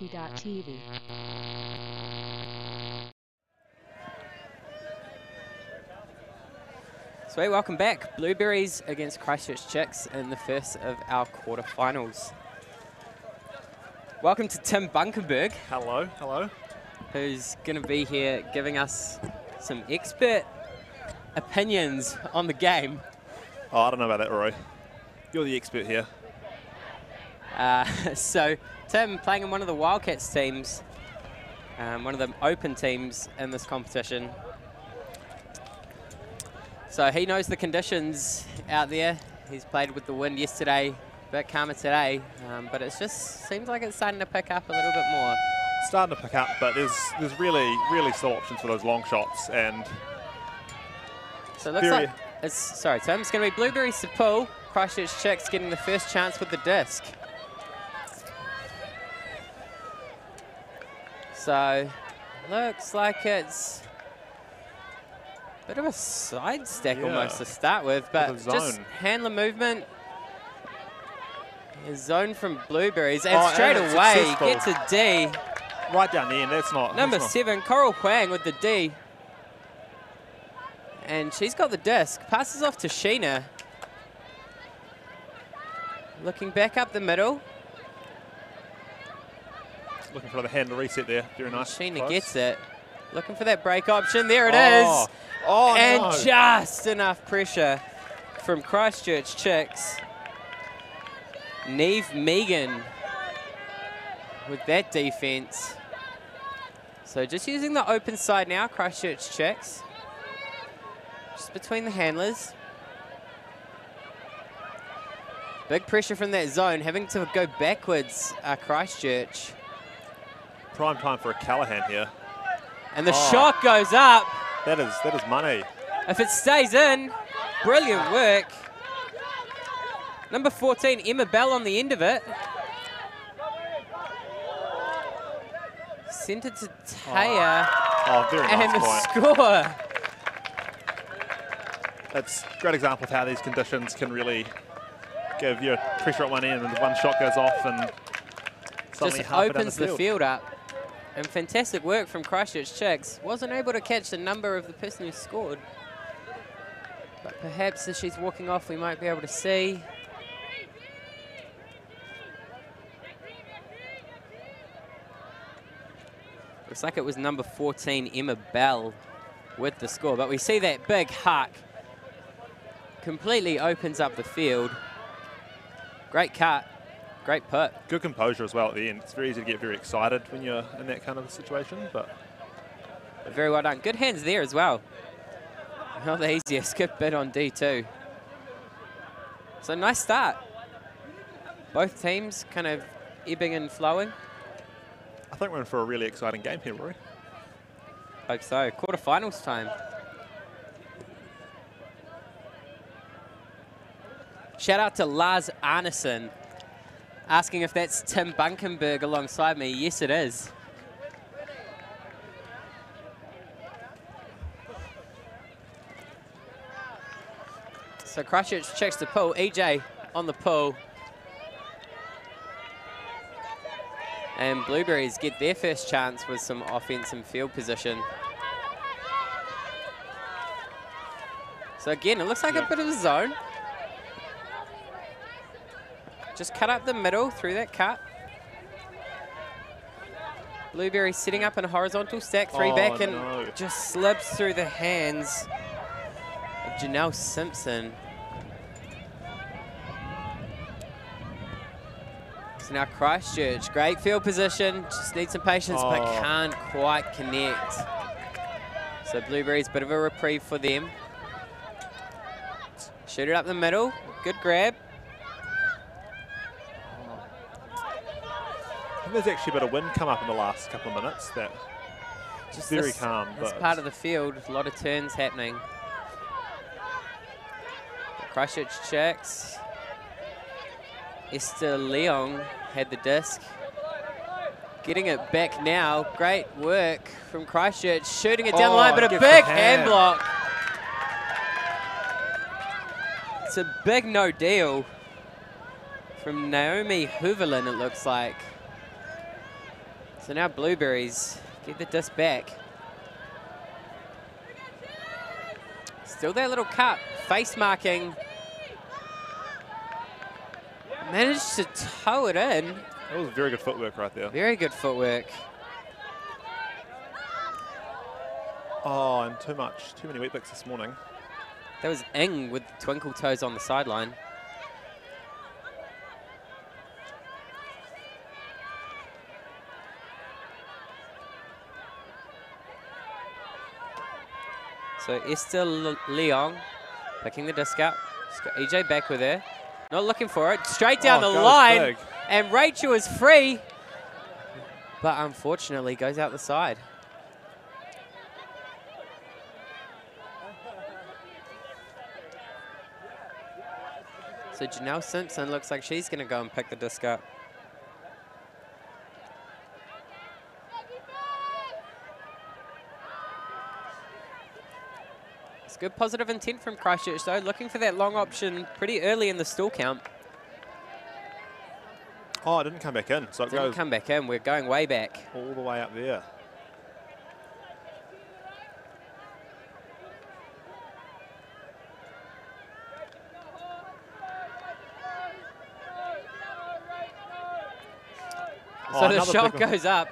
ULTI.TV. Sweet, welcome back. Blueberries against ChaCha Chicks in the first of our quarterfinals. Welcome to Tim Bunkenberg. Hello, hello. Who's going to be here giving us some expert opinions on the game. Oh, I don't know about that, Roy. You're the expert here. So Tim playing in one of the Wildcats teams, one of the open teams in this competition. So he knows the conditions out there. He's played with the wind yesterday, a bit calmer today, but it just seems like it's starting to pick up a little bit more. Starting to pick up, but there's really still options for those long shots. And so it looks like it's, sorry Tim, it's going to be Blueberries to pull. ChaCha Chicks getting the first chance with the disc. So looks like it's a bit of a side stack almost to start with, but just handler movement. A zone from Blueberries, and straight away gets a D. Right down the end, that's not... Number 7, Coral Huang with the D. And she's got the disc, passes off to Sheena. Looking back up the middle. Looking for the handler reset there, very nice. Sheena gets it. Looking for that break option, there it is. Oh, and no. Just enough pressure from ChaCha Chicks. Neve Megan with that defense. So just using the open side now, ChaCha Chicks. Just between the handlers. Big pressure from that zone, having to go backwards, Christchurch. Prime time for a Callahan here. And the shot goes up. That is money. If it stays in, brilliant work. Number 14, Emma Bell on the end of it. Sent it to Taya. Oh, very nice and the point. score. That's a great example of how these conditions can really give you pressure at one end and the one shot goes off and suddenly just halfway down opens the field up. And fantastic work from ChaCha Chicks. Wasn't able to catch the number of the person who scored. But perhaps as she's walking off, we might be able to see. Looks like it was number 14, Emma Bell, with the score. But we see that big huck completely opens up the field. Great cut, great put. Good composure as well at the end. It's very easy to get very excited when you're in that kind of a situation, but very well done. Good hands there as well. Not the easiest. Good bit on D2. So nice start. Both teams kind of ebbing and flowing. I think we're in for a really exciting game here, Rory. Hope so. Quarterfinals time. Shout out to Lars Arneson, asking if that's Tim Bunkenberg alongside me. Yes, it is. So ChaCha checks the pull. EJ on the pull. And Blueberries get their first chance with some offense and field position. So again, it looks like a bit of a zone. Just cut up the middle through that cut. Blueberry setting up in a horizontal stack, three back, and just slips through the hands of Janelle Simpson. So now Christchurch, great field position, just needs some patience, but can't quite connect. So Blueberries, bit of a reprieve for them. Shoot it up the middle, good grab. There's actually a bit of wind come up in the last couple of minutes. That just very calm. This part of the field, a lot of turns happening. Christchurch checks. Esther Leong had the disc. Getting it back now. Great work from Christchurch. Shooting it down the line, but a big hand block. It's a big no deal from Naomi Hooverlin, it looks like. So now Blueberries get the disc back. Still that little cut, face marking. Managed to toe it in. That was very good footwork right there. Very good footwork. Oh, and too many wet bits this morning. That was Ing with twinkle toes on the sideline. So Esther Leong picking the disc up. She's got EJ back with her. Not looking for it. Straight down the line. Big. And Rachel is free. But unfortunately goes out the side. So Janelle Simpson looks like she's going to go and pick the disc up. It's good positive intent from Christchurch though, looking for that long option pretty early in the stall count. Oh, it didn't come back in. So it Didn't goes come back in, we're going way back. all the way up there. So the shot goes up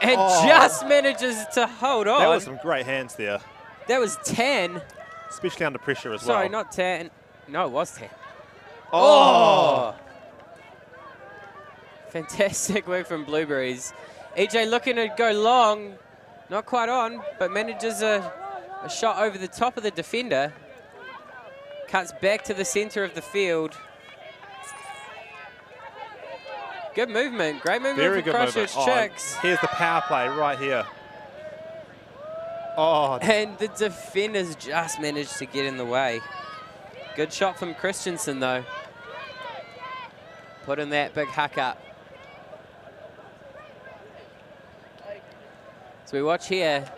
and just manages to hold on. That was some great hands there. That was 10. Especially under pressure as well. Sorry, not 10. No, it was 10. Oh! Fantastic work from Blueberries. EJ looking to go long. Not quite on, but manages a shot over the top of the defender. Cuts back to the center of the field. Good movement. Great movement Very from good Christchurch movement. Chicks. Here's the power play right here. Oh, And the defenders just managed to get in the way. Good shot from Christensen, though. Putting that big huck up. So we watch here.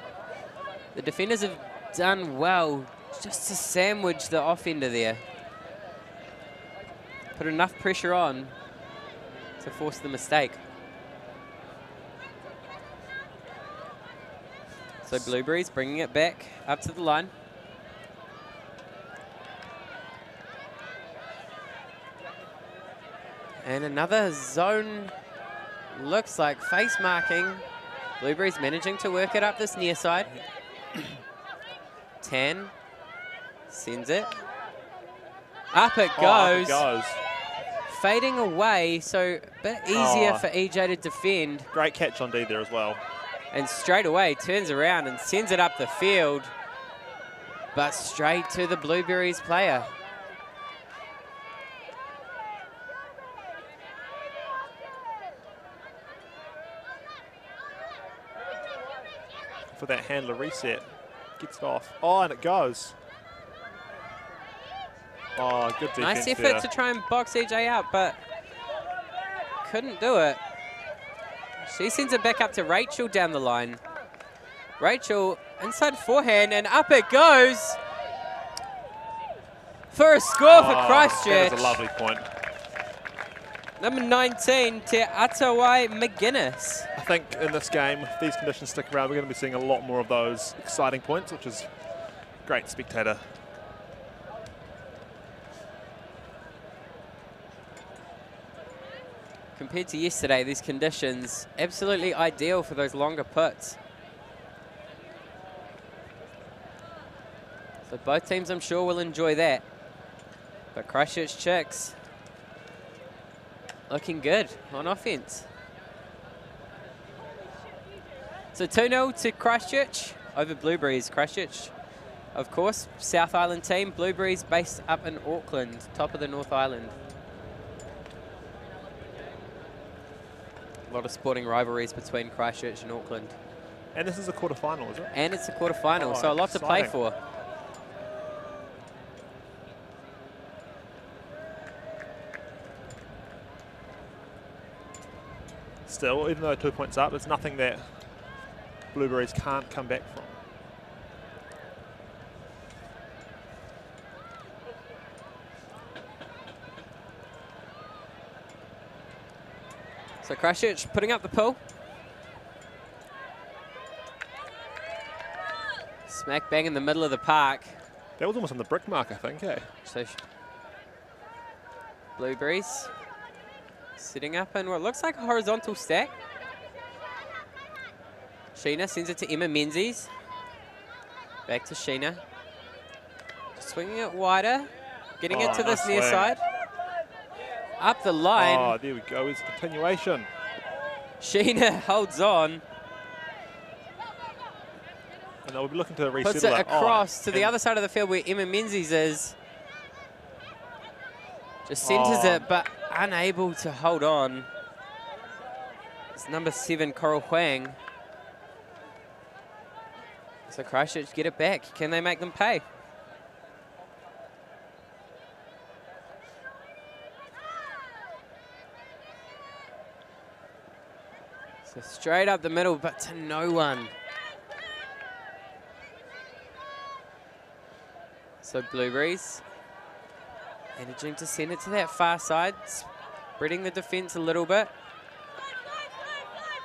The defenders have done well just to sandwich the offender there. Put enough pressure on to force the mistake. So Blueberries bringing it back up to the line. And another zone, looks like face marking. Blueberries managing to work it up this near side. 10, sends it. Up it goes. Up it goes. Fading away, so a bit easier for EJ to defend. Great catch on D there as well. And straight away turns around and sends it up the field, but straight to the Blueberries player. For that handler reset. Gets it off. Oh, and it goes. Oh, good defense Nice effort there. to try and box EJ out, but couldn't do it. She sends it back up to Rachel down the line. Rachel inside forehand, and up it goes for a score for Christchurch. That is a lovely point. Number 19, Te Atawai McGuinness. I think in this game, if these conditions stick around, we're going to be seeing a lot more of those exciting points, which is great spectator. Compared to yesterday, these conditions, absolutely ideal for those longer puts. So both teams, I'm sure, will enjoy that. But Christchurch Chicks looking good on offense. So 2-0 to Christchurch over Blueberries. Christchurch, of course, South Island team. Blueberries based up in Auckland, top of the North Island. A lot of sporting rivalries between Christchurch and Auckland. And this is a quarterfinal, is it? And it's a quarterfinal, so a lot to play for. Still, even though 2 points up, there's nothing that Blueberries can't come back from. So Christchurch putting up the pull. Smack bang in the middle of the park. That was almost on the brick mark, I think, eh? So Blueberries setting up in what looks like a horizontal stack. Sheena sends it to Emma Menzies. Back to Sheena. Swinging it wider. Getting it to this near side. Up the line. Oh, there we go. It's a continuation. Sheena holds on. And they'll be looking to resettle Puts it that across to the other side of the field where Emma Menzies is. Just centres it, but unable to hold on. It's number 7, Coral Huang. So Christchurch get it back. Can they make them pay? So straight up the middle, but to no one. So Blueberries managing to send it to that far side, spreading the defence a little bit.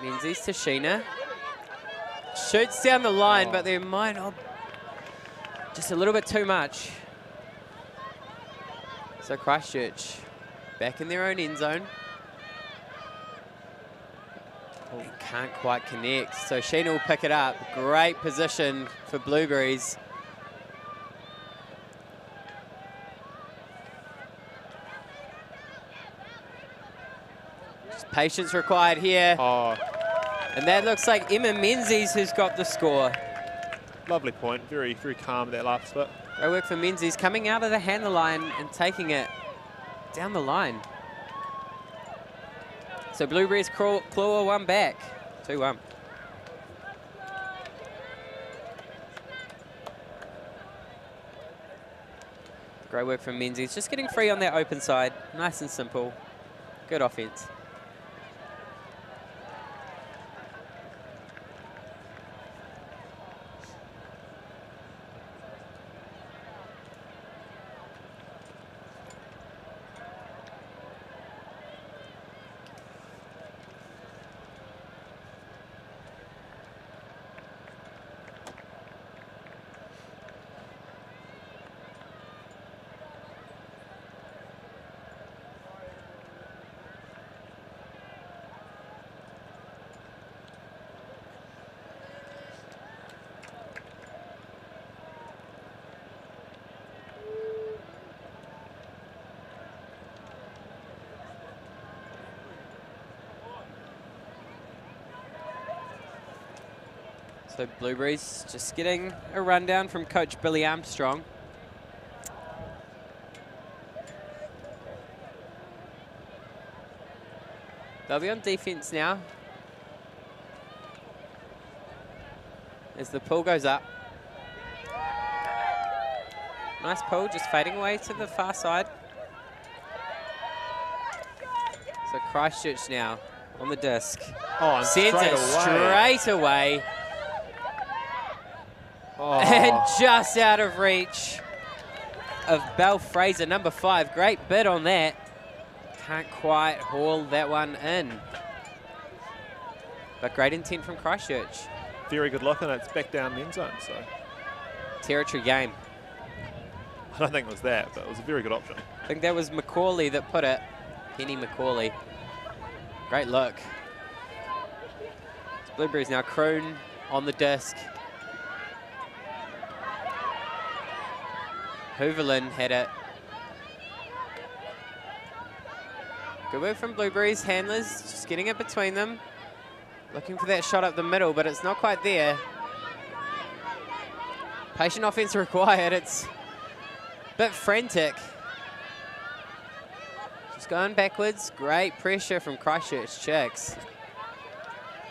Menzies to Sheena. Shoots down the line, but there might not, just a little bit too much. So Christchurch back in their own end zone. And can't quite connect. So Sheena will pick it up. Great position for Blueberries. Just patience required here. And that looks like Emma Menzies who's got the score. Lovely point. Very, very calm that last bit. Great work for Menzies coming out of the handle line and taking it down the line. So Blueberries claw one back. 2-1. Great work from Menzies. Just getting free on that open side. Nice and simple. Good offense. So Blueberries just getting a rundown from Coach Billy Armstrong. They'll be on defense now as the pull goes up. Nice pull, just fading away to the far side. So Christchurch now on the disc. Oh, and sends it straight away. Oh. And just out of reach of Belle Fraser, number 5. Great bid on that. Can't quite haul that one in. But great intent from Christchurch. Very good look, and it's back down the end zone. So territory game. I don't think it was that, but it was a very good option. I think that was Macaulay that put it. Penny Macaulay. Great look. Blueberries now Kroon on the disc. Hooverlin had it. Good work from Blueberries. Handlers just getting it between them. Looking for that shot up the middle, but it's not quite there. Patient offense required. It's a bit frantic. Just going backwards. Great pressure from Christchurch Chicks.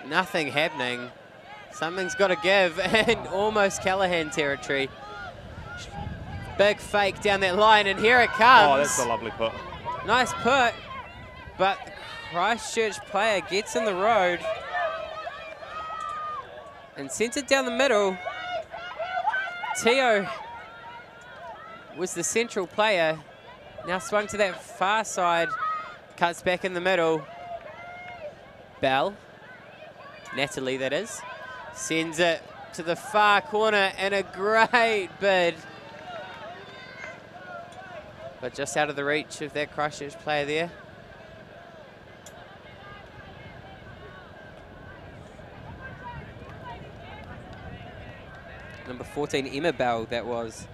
Nothing happening. Something's got to give, and almost Callaghan territory. Big fake down that line, and here it comes. Oh, that's a lovely put. Nice put, but the Christchurch player gets in the road and sends it down the middle. Teo was the central player. Now swung to that far side, cuts back in the middle. Bell, Natalie that is, sends it to the far corner and a great bid. But just out of the reach of that Christchurch player there. Number 14, Emma Bell, that was.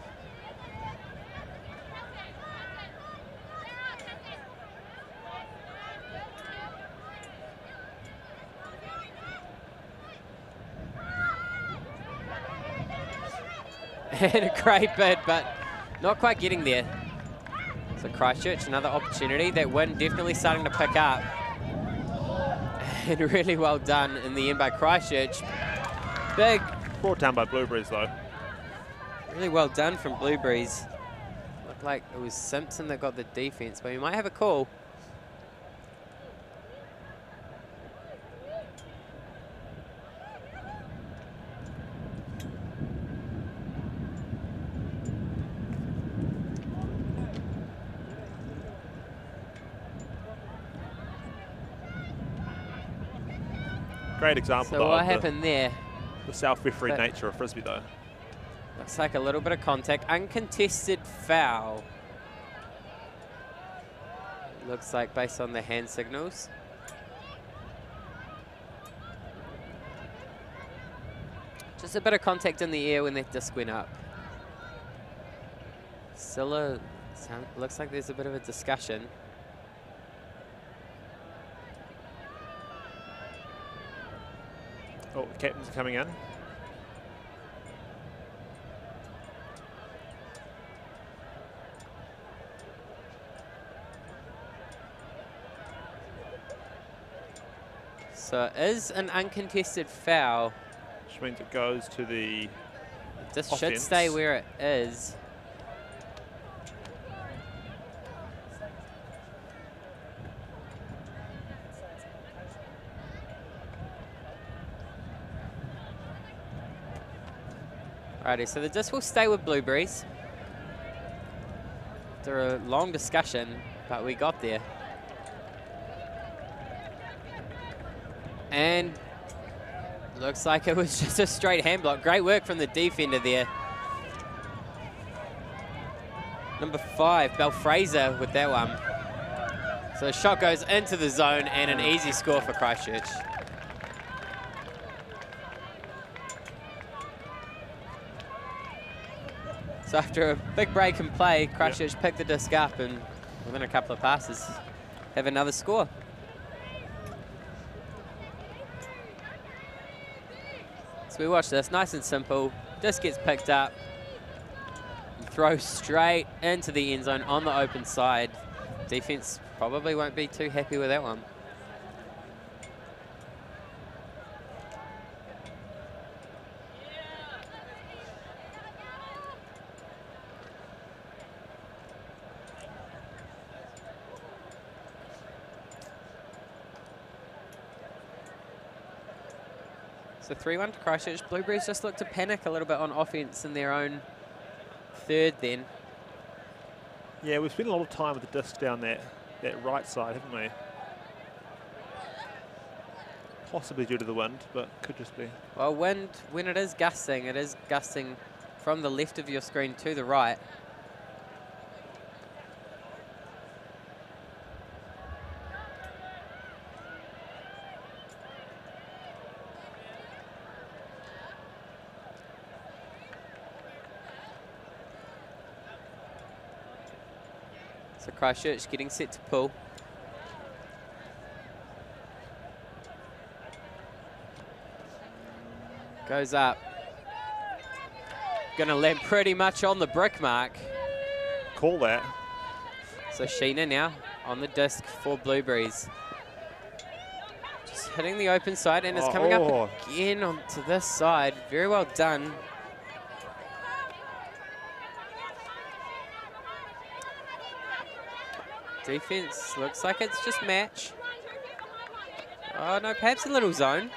And a great bid, but not quite getting there. So Christchurch, another opportunity. That win definitely starting to pick up. And really well done in the end by Christchurch. Big. Brought down by Blueberries, though. Really well done from Blueberries. Looked like it was Simpson that got the defense, but we might have a call. Great example, So though, what of happened there? the self-refereed nature of Frisbee, though. Looks like a little bit of contact. Uncontested foul. Looks like based on the hand signals. Just a bit of contact in the air when that disc went up. Still looks like there's a bit of a discussion. Oh, the captains are coming in. So it is an uncontested foul. Which means it goes to the This offense. should stay where it is. Alrighty, so the disc will stay with Blueberries. After a long discussion, but we got there. And looks like it was just a straight hand block. Great work from the defender there. Number 5, Belle Fraser with that one. So the shot goes into the zone and an easy score for Christchurch. So after a big break in play, Christchurch picked the disc up and within a couple of passes have another score. So we watch this, nice and simple. Disc gets picked up, throw straight into the end zone on the open side. Defense probably won't be too happy with that one. So 3-1 to Christchurch. Blueberries just look to panic a little bit on offense in their own third then. Yeah, we've spent a lot of time with the disc down that right side, haven't we? Possibly due to the wind, but could just be. Well, wind, when it is gusting from the left of your screen to the right. So Christchurch getting set to pull. Goes up. Gonna land pretty much on the brick mark. Call that. So Sheena now on the disc for Blueberries. Just hitting the open side and it's coming up again onto this side. Very well done. Defense looks like it's just match. Oh no, perhaps a little zone.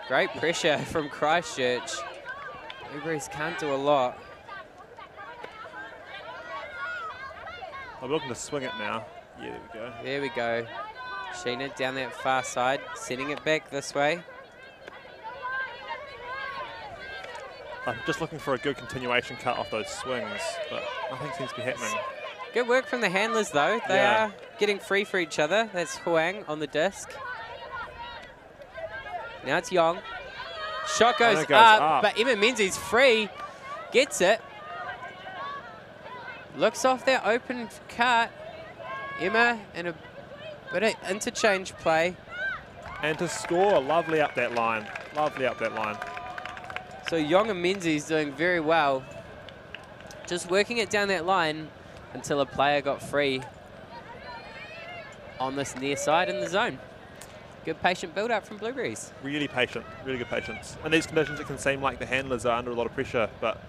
Great pressure from Christchurch. Blueberries can't do a lot. I'm looking to swing it now. Yeah, there we go. There we go. Sheena down that far side, sending it back this way. I'm just looking for a good continuation cut off those swings, but nothing seems to be happening. Good work from the handlers, though. They are getting free for each other. That's Huang on the disc. Now it's Yong. Shot goes, up, but Emma Menzies free. Gets it. Looks off that open cut. Emma in a bit of interchange play. And to score, lovely up that line. Lovely up that line. So Yong and Menzies doing very well. Just working it down that line until a player got free on this near side in the zone. Good patient build up from Blueberries. Really patient, really good patience. In these conditions, it can seem like the handlers are under a lot of pressure, but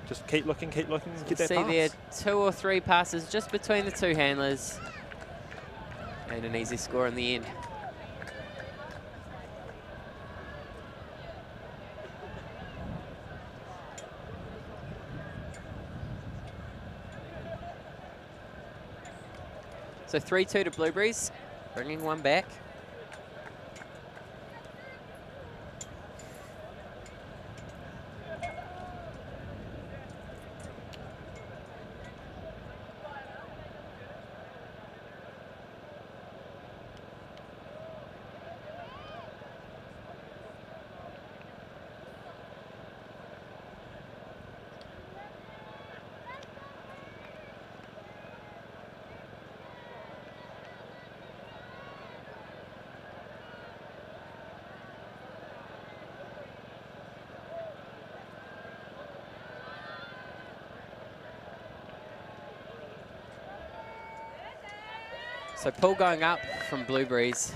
just keep looking, get that pass. See there, 2 or 3 passes just between the 2 handlers. And an easy score in the end. So 3-2 to Blueberries, bringing one back. So pull going up from Blueberries,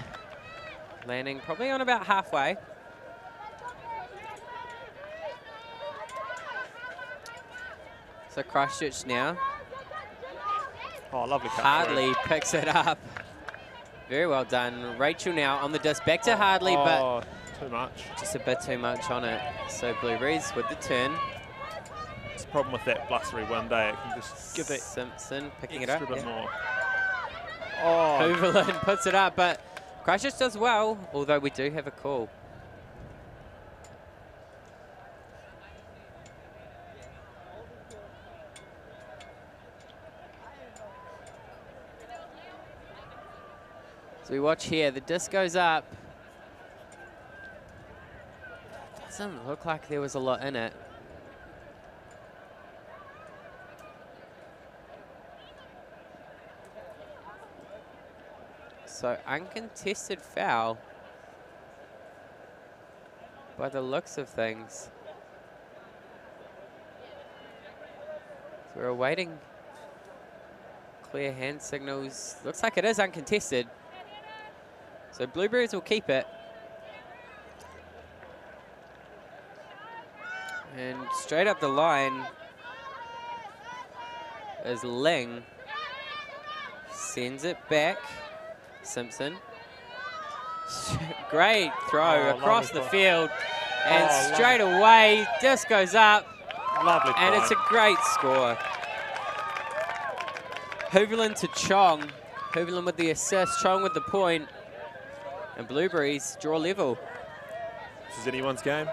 landing probably on about halfway. So Christchurch now. Oh, lovely cut. Hardley picks it up. Very well done. Rachel now on the disc, back to Hardley, but too much. Just a bit too much on it. So Blueberries with the turn. It's a problem with that blustery one day. It can just give that Simpson picking it up. a bit more. Hooverland puts it up, but Christchurch does well, although we do have a call. So we watch here, the disc goes up. Doesn't look like there was a lot in it. So uncontested foul by the looks of things. So we're awaiting clear hand signals. Looks like it is uncontested. So Blueberries will keep it. And straight up the line is Ling. Sends it back. Simpson. Great throw across the field. And straight away, disc goes up. Lovely and try. It's a great score. Hooverland to Chong. Hooverland with the assist, Chong with the point. And Blueberries draw level. This is anyone's game.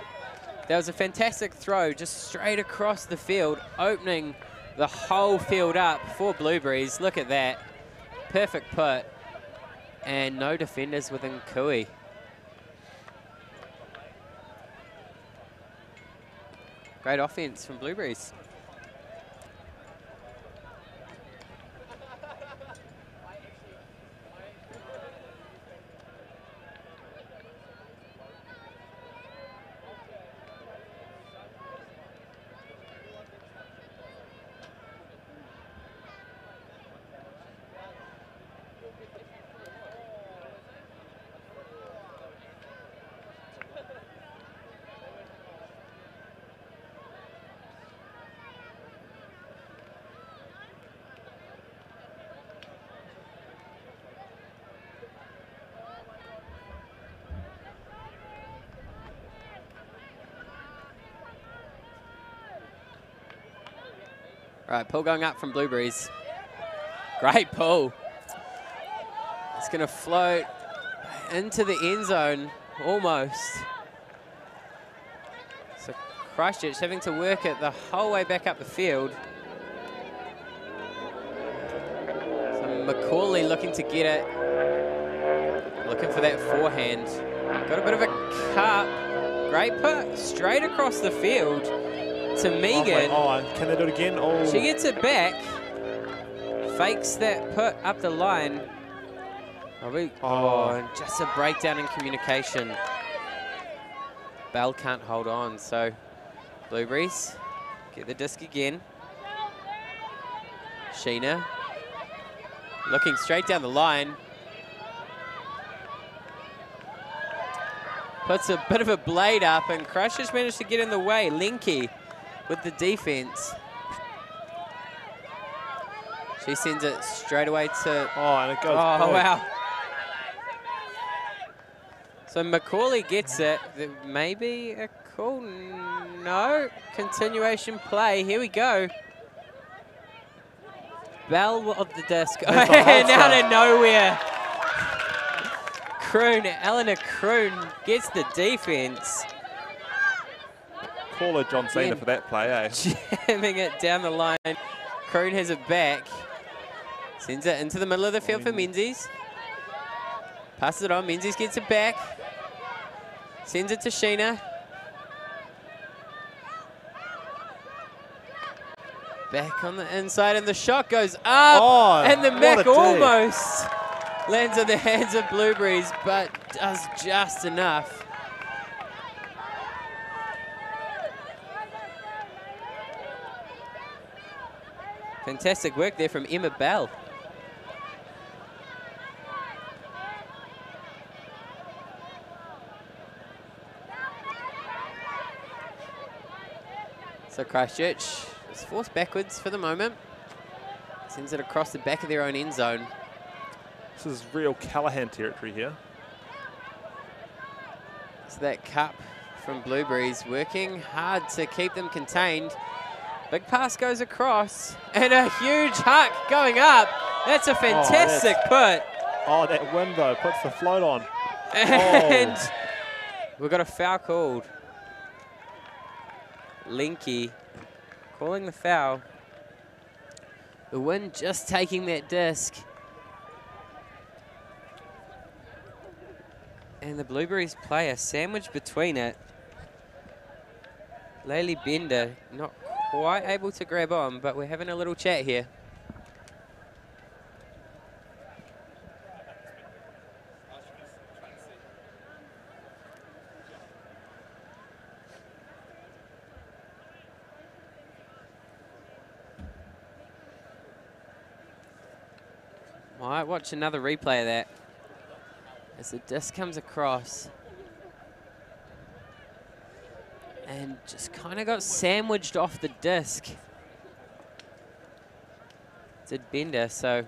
That was a fantastic throw, just straight across the field, opening the whole field up for Blueberries. Look at that. Perfect put. And no defenders within Kui. Great offense from Blueberries. Right, pull going up from Blueberries. Great pull. It's going to float into the end zone, almost. So Christchurch having to work it the whole way back up the field. So Macaulay looking to get it. Looking for that forehand. Got a bit of a cup. Great put straight across the field to Megan. Oh, can they do it again? Oh. She gets it back. Fakes that put up the line. And just a breakdown in communication. Bell can't hold on, so Blueberries get the disc again. Sheena looking straight down the line. Puts a bit of a blade up, and Christchurch managed to get in the way. Linky with the defense. She sends it straight away to... Oh, and it goes... Oh, wow. So Macaulay gets it. Maybe a call? No. Continuation play. Here we go. Bell of the disc. And out of nowhere. Kroon, Eleanor Kroon gets the defense. Call her John Cena for that play, eh? Jamming it down the line. Kroon has it back. Sends it into the middle of the field for Menzies. Passes it on. Menzies gets it back. Sends it to Sheena. Back on the inside, and the shot goes up. And the Mac almost lands in the hands of Blueberries, but does just enough. Fantastic work there from Emma Bell. So Christchurch is forced backwards for the moment. Sends it across the back of their own end zone. This is real Callahan territory here. So that cup from Blueberries working hard to keep them contained. Big pass goes across, and a huge huck going up. That's a fantastic put. Oh, that window puts the float on. And we've got a foul called. Linky calling the foul. The wind just taking that disc. And the Blueberries player sandwiched between it. Laylee Bender not quite able to grab on, but we're having a little chat here. Might watch another replay of that as the disc comes across and just kind of got sandwiched off the disc. Did Bender, so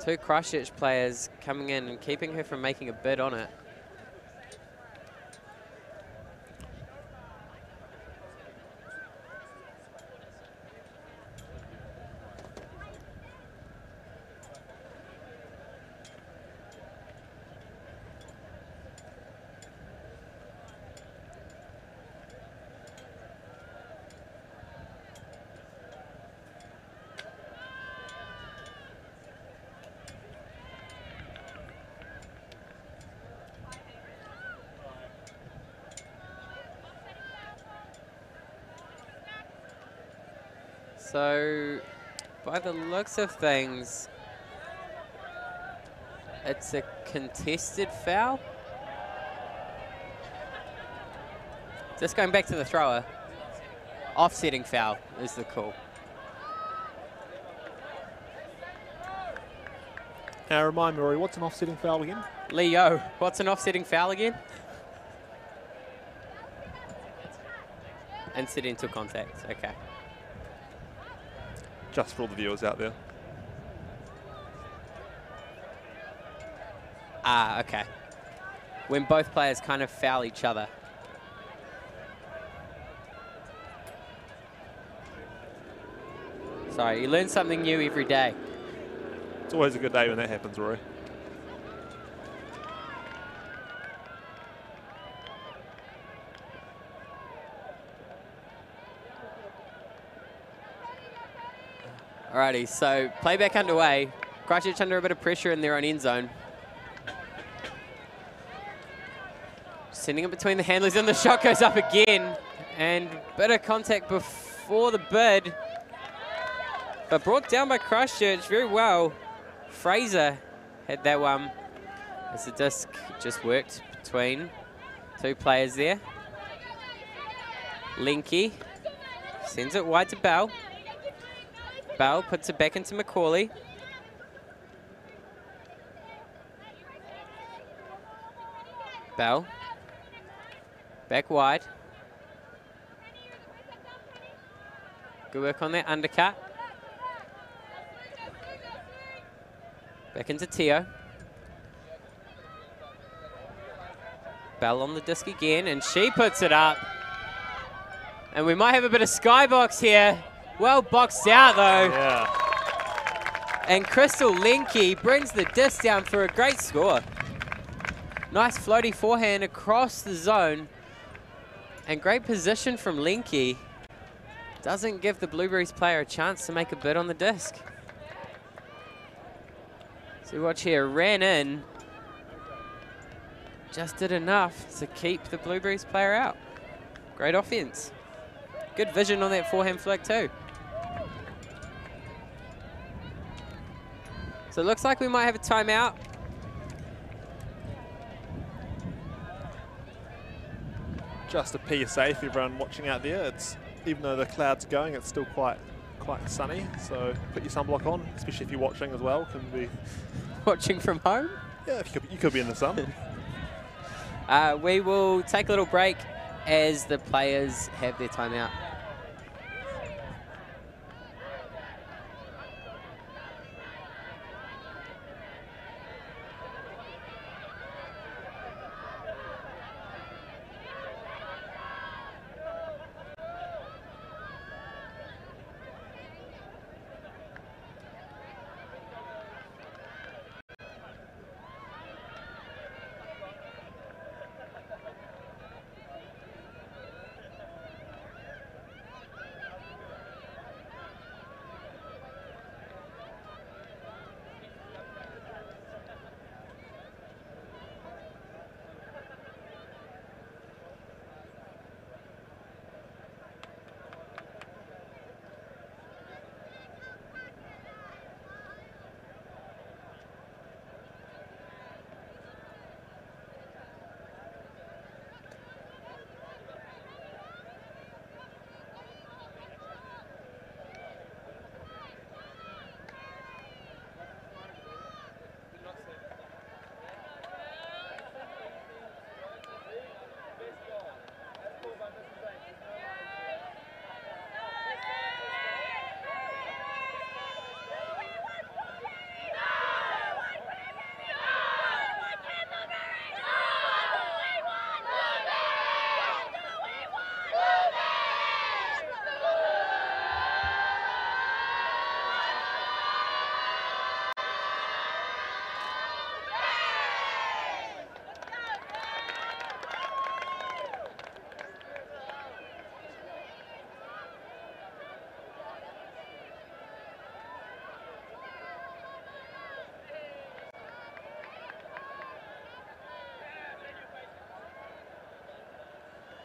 two Christchurch players coming in and keeping her from making a bid on it. So, by the looks of things, it's a contested foul. Just going back to the thrower. Offsetting foul is the call. Now remind me, Rory, what's an offsetting foul again? Leo, what's an offsetting foul again? Incidental contact, okay. Just for all the viewers out there. Ah, okay. When both players kind of foul each other. Sorry, you learn something new every day. It's always a good day when that happens, Rory. Alrighty, so playback underway. Christchurch under a bit of pressure in their own end zone. Sending it between the handlers and the shot goes up again. And bit of contact before the bid. But brought down by Christchurch very well. Fraser had that one as the disc just worked between two players there. Linky sends it wide to Bell. Bell puts it back into Macaulay. Bell. Back wide. Good work on that undercut. Back into Teo. Bell on the disc again, and she puts it up. And we might have a bit of skybox here. Well boxed out, though. Yeah. And Crystal Linky brings the disc down for a great score. Nice floaty forehand across the zone. And great position from Linky. Doesn't give the Blueberries player a chance to make a bid on the disc. So watch here, ran in. Just did enough to keep the Blueberries player out. Great offense. Good vision on that forehand flick too. So it looks like we might have a timeout. Just a PSA for everyone watching out there. It's, even though the clouds are going, it's still quite sunny. So put your sunblock on, especially if you're watching as well. Can be Watching from home? Yeah, you could be in the sun. We will take a little break as the players have their timeout.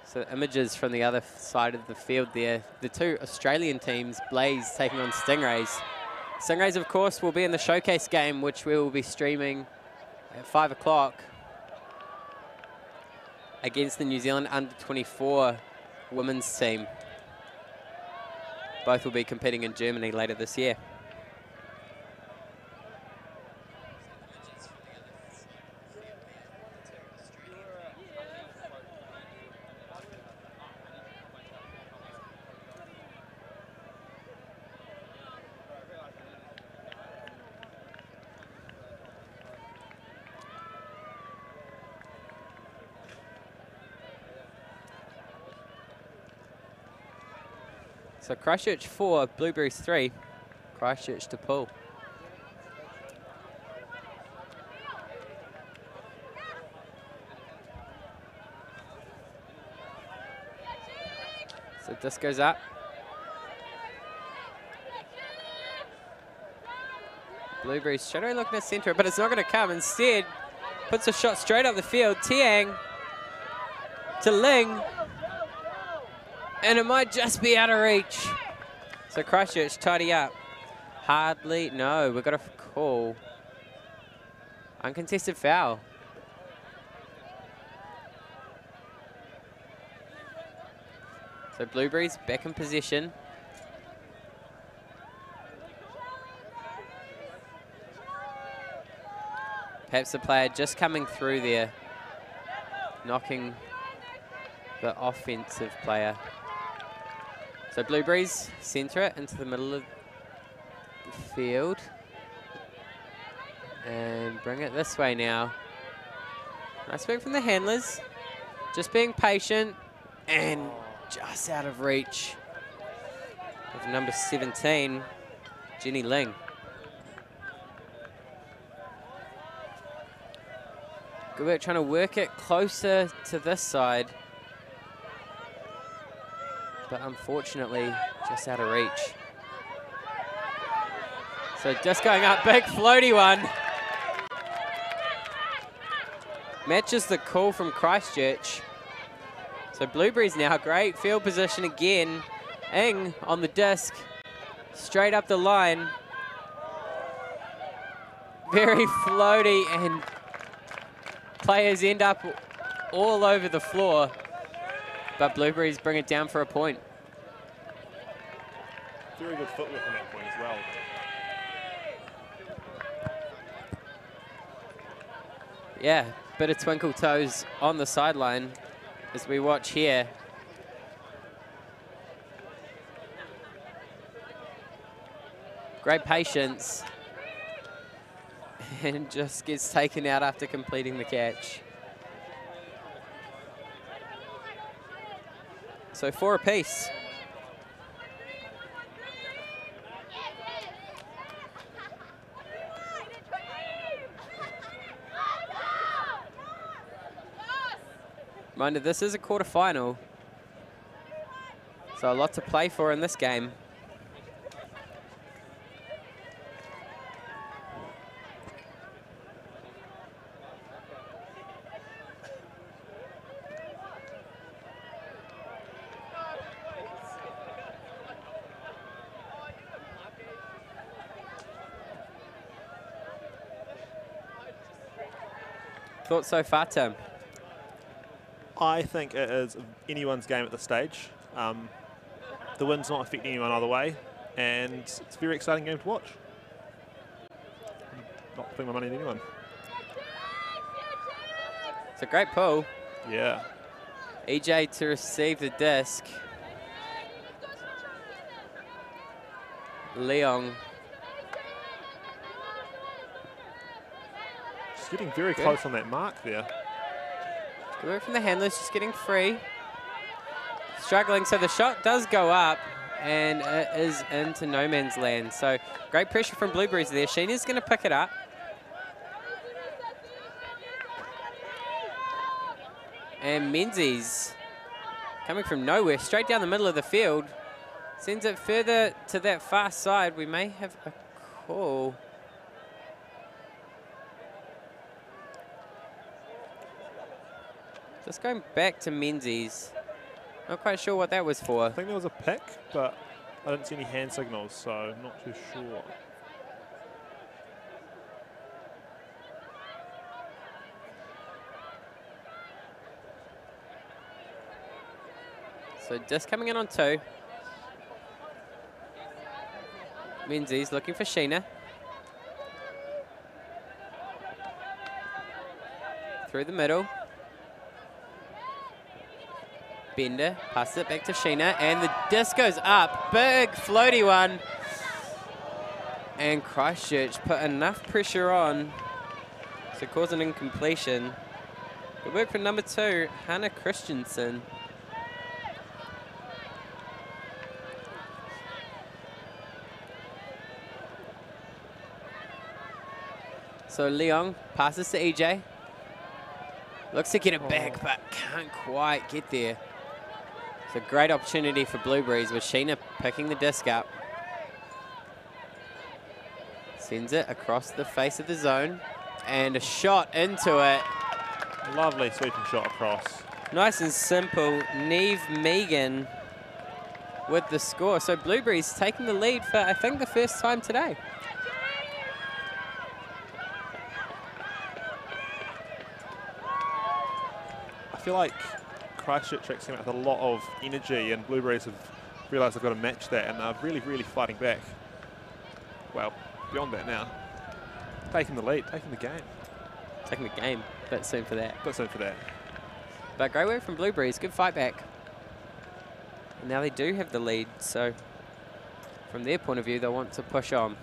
So images from the other side of the field there. The two Australian teams, Blaze taking on Stingrays. Stingrays, of course, will be in the showcase game, which we will be streaming at 5 o'clock against the New Zealand under-24 women's team. Both will be competing in Germany later this year. So Christchurch 4, Blueberries 3. Christchurch to pull. So this goes up. Blueberries shadow looking to center it, but it's not going to come. Instead, puts a shot straight up the field. Tiang to Ling. And it might just be out of reach. So Christchurch tidy up. Hardly, no, we've got a call. Uncontested foul. So Blueberries back in possession. Perhaps the player just coming through there, knocking the offensive player. So Blueberries center it into the middle of the field. And bring it this way now. Nice work from the handlers. Just being patient and just out of reach of number 17, Jenny Ling. Good work trying to work it closer to this side. But unfortunately, just out of reach. So just going up, big floaty one. Matches the call from Christchurch. So Blueberries now, great field position again. Ng on the disc, straight up the line. Very floaty, and players end up all over the floor. But Blueberries bring it down for a point. Very good footwork on that point as well. Yeah, bit of twinkle toes on the sideline as we watch here. Great patience. And just gets taken out after completing the catch. So 4 apiece. Reminder, this is a quarterfinal, so a lot to play for in this game. Thoughts so far, Tim? I think it is anyone's game at this stage. The win's not affecting anyone either way, and it's a very exciting game to watch. I'm not putting my money on anyone. It's a great pull. Yeah. EJ to receive the disc. Leong. Just getting very close on that mark there. Good work from the handlers, just getting free. Struggling, so the shot does go up, and it is into no man's land. So great pressure from Blueberries there. Sheena's going to pick it up. And Menzies, coming from nowhere, straight down the middle of the field, sends it further to that far side. We may have a call. Just going back to Menzies. Not quite sure what that was for. I think there was a pick, but I didn't see any hand signals, so I'm not too sure. So just coming in on 2. Menzies looking for Sheena. Through the middle. Bender passes it back to Sheena, and the disc goes up. Big floaty one. And Christchurch put enough pressure on to cause an incompletion. Good work for number 2, Hannah Christensen. So Leong passes to EJ. Looks to get it back, but can't quite get there. It's a great opportunity for Blueberries with Sheena picking the disc up. Sends it across the face of the zone. And a shot into it. Lovely sweeping shot across. Nice and simple. Neve Megan with the score. So Blueberries taking the lead for, I think, the first time today. I feel like Christchurch came out with a lot of energy, and Blueberries have realised they've got to match that, and they're really, really fighting back. Well, beyond that now. Taking the lead, taking the game. Taking the game. Bit soon for that. Bit soon for that. But great work from Blueberries. Good fight back. And now they do have the lead, so from their point of view, they want to push on.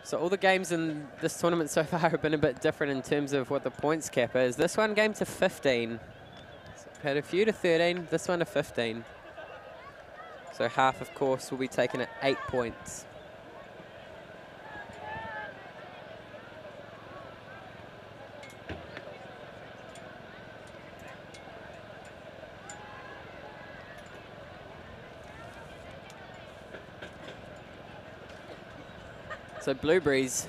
So all the games in this tournament so far have been a bit different in terms of what the points cap is. This one game to 15. So we've had a few to 13, this one to 15. So half, of course, will be taken at 8 points. So Blueberries,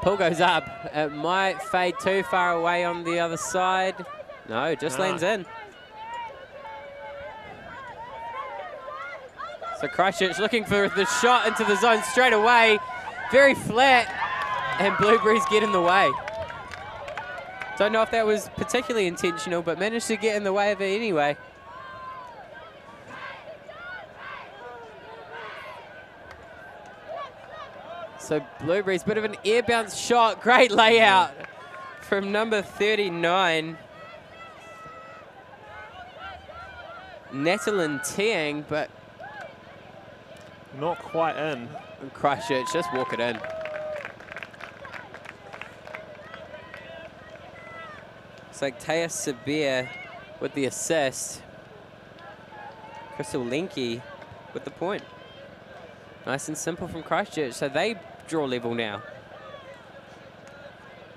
pull goes up. It might fade too far away on the other side. No, just lands in. So Christchurch looking for the shot into the zone straight away. Very flat, and Blueberries get in the way. Don't know if that was particularly intentional, but managed to get in the way of it anyway. So Blueberries, bit of an air bounce shot. Great layout from number 39. Natalyn Tiang, but not quite in. Christchurch, just walk it in. It's like Taya Sabir with the assist. Crystal Lenke with the point. Nice and simple from Christchurch. So they draw level now.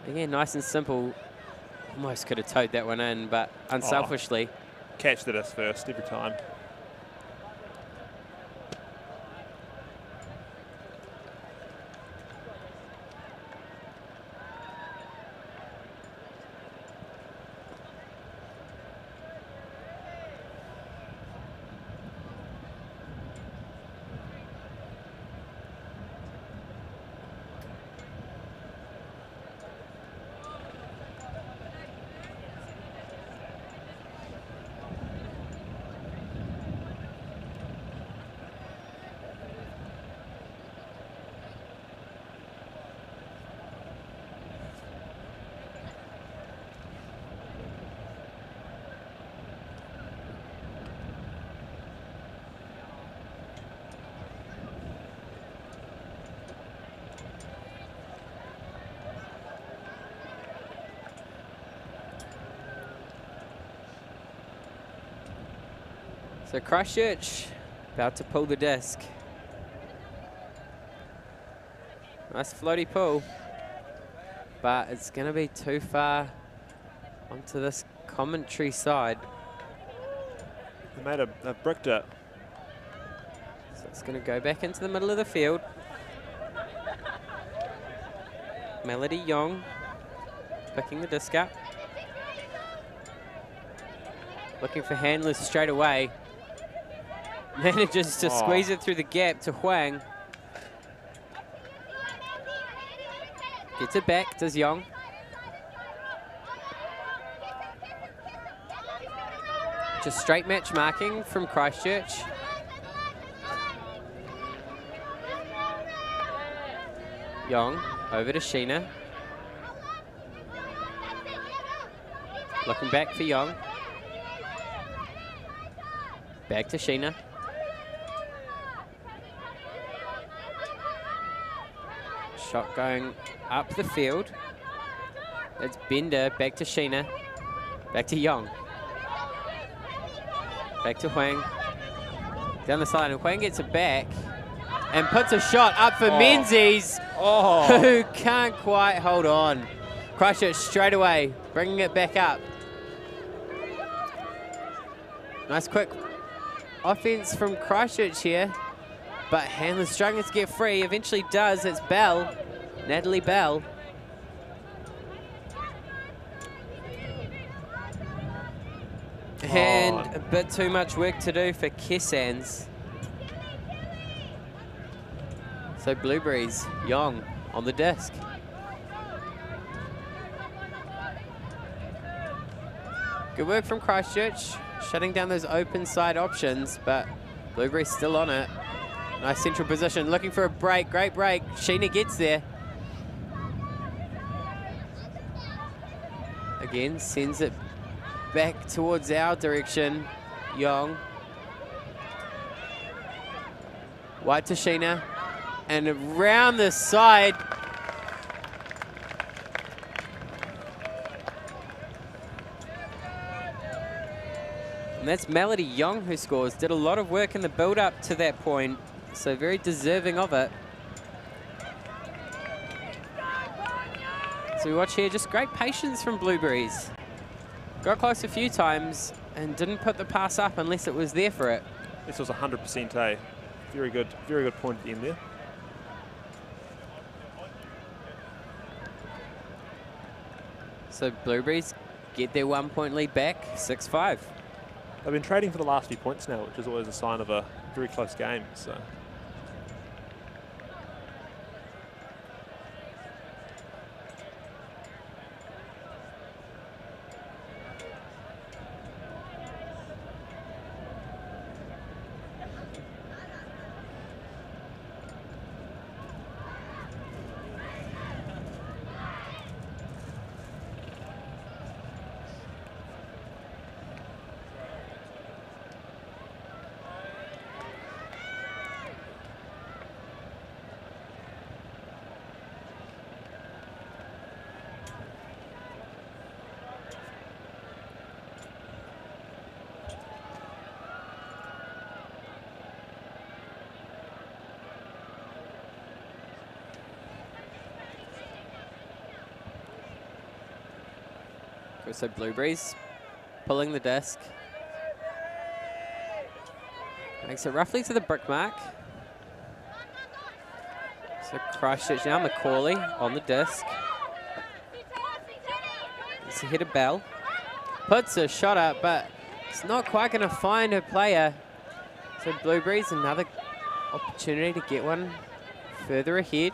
Again, nice and simple. Almost could have towed that one in, but unselfishly. Catch the disc first every time. So Christchurch about to pull the disc. Nice floaty pull, but it's going to be too far onto this commentary side. They bricked it. So it's going to go back into the middle of the field. Melody Young picking the disc up. Looking for handlers straight away. Manages to squeeze it through the gap to Huang. Gets it back, does Young. Just straight match marking from Christchurch. Young over to Sheena. Looking back for Young. Back to Sheena. Shot going up the field. It's Bender, back to Sheena. Back to Young. Back to Huang. Down the side, and Huang gets it back and puts a shot up for Menzies, who can't quite hold on. Christchurch straight away, bringing it back up. Nice quick offense from Christchurch here, but Handler's struggling to get free. Eventually does. It's Bell, Natalie Bell. And a bit too much work to do for Kessans. So Blueberries, Young on the disc. Good work from Christchurch, shutting down those open side options, but Blueberries still on it. Nice central position, looking for a break, great break. Sheena gets there. Again, sends it back towards our direction. Young. Wide to Sheena. And around the side. And that's Melody Young who scores. Did a lot of work in the build-up to that point. So very deserving of it. So we watch here, just great patience from Blueberries. Got close a few times and didn't put the pass up unless it was there for it. This was 100% a very good point at the end there. So Blueberries get their 1 point lead back, 6-5. They've been trading for the last few points now, which is always a sign of a very close game. So. So Blueberries pulling the disc. Makes it roughly to the brick mark. So Christchurch now, Macaulay on the disc. It's a hit of Bell. Puts a shot up, but it's not quite going to find her player. So Blueberries, another opportunity to get one further ahead.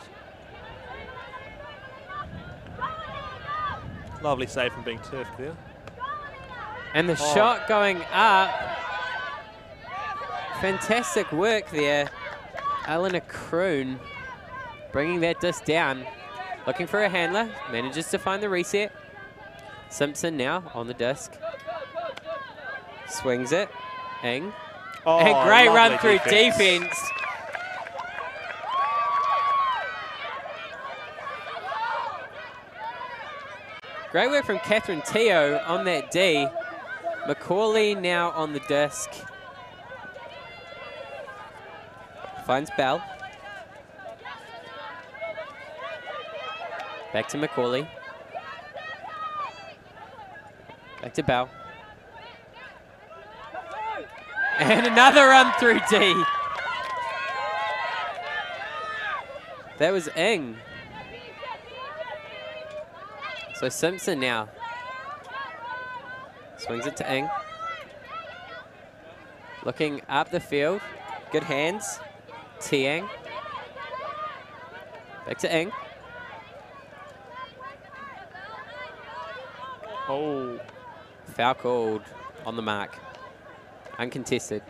Lovely save from being turfed there. And the shot going up. Fantastic work there. Eleanor Kroon bringing that disc down. Looking for a handler. Manages to find the reset. Simpson now on the disc. Swings it. Ing. And great run through defense. Great work from Catherine Teo on that D. Macaulay now on the disc. Finds Bell. Back to Macaulay. Back to Bell. And another run through D. That was Ing. So Simpson now. Swings it to Ing. Looking up the field. Good hands. Tiang. Back to Ing. Oh. Foul called on the mark. Uncontested.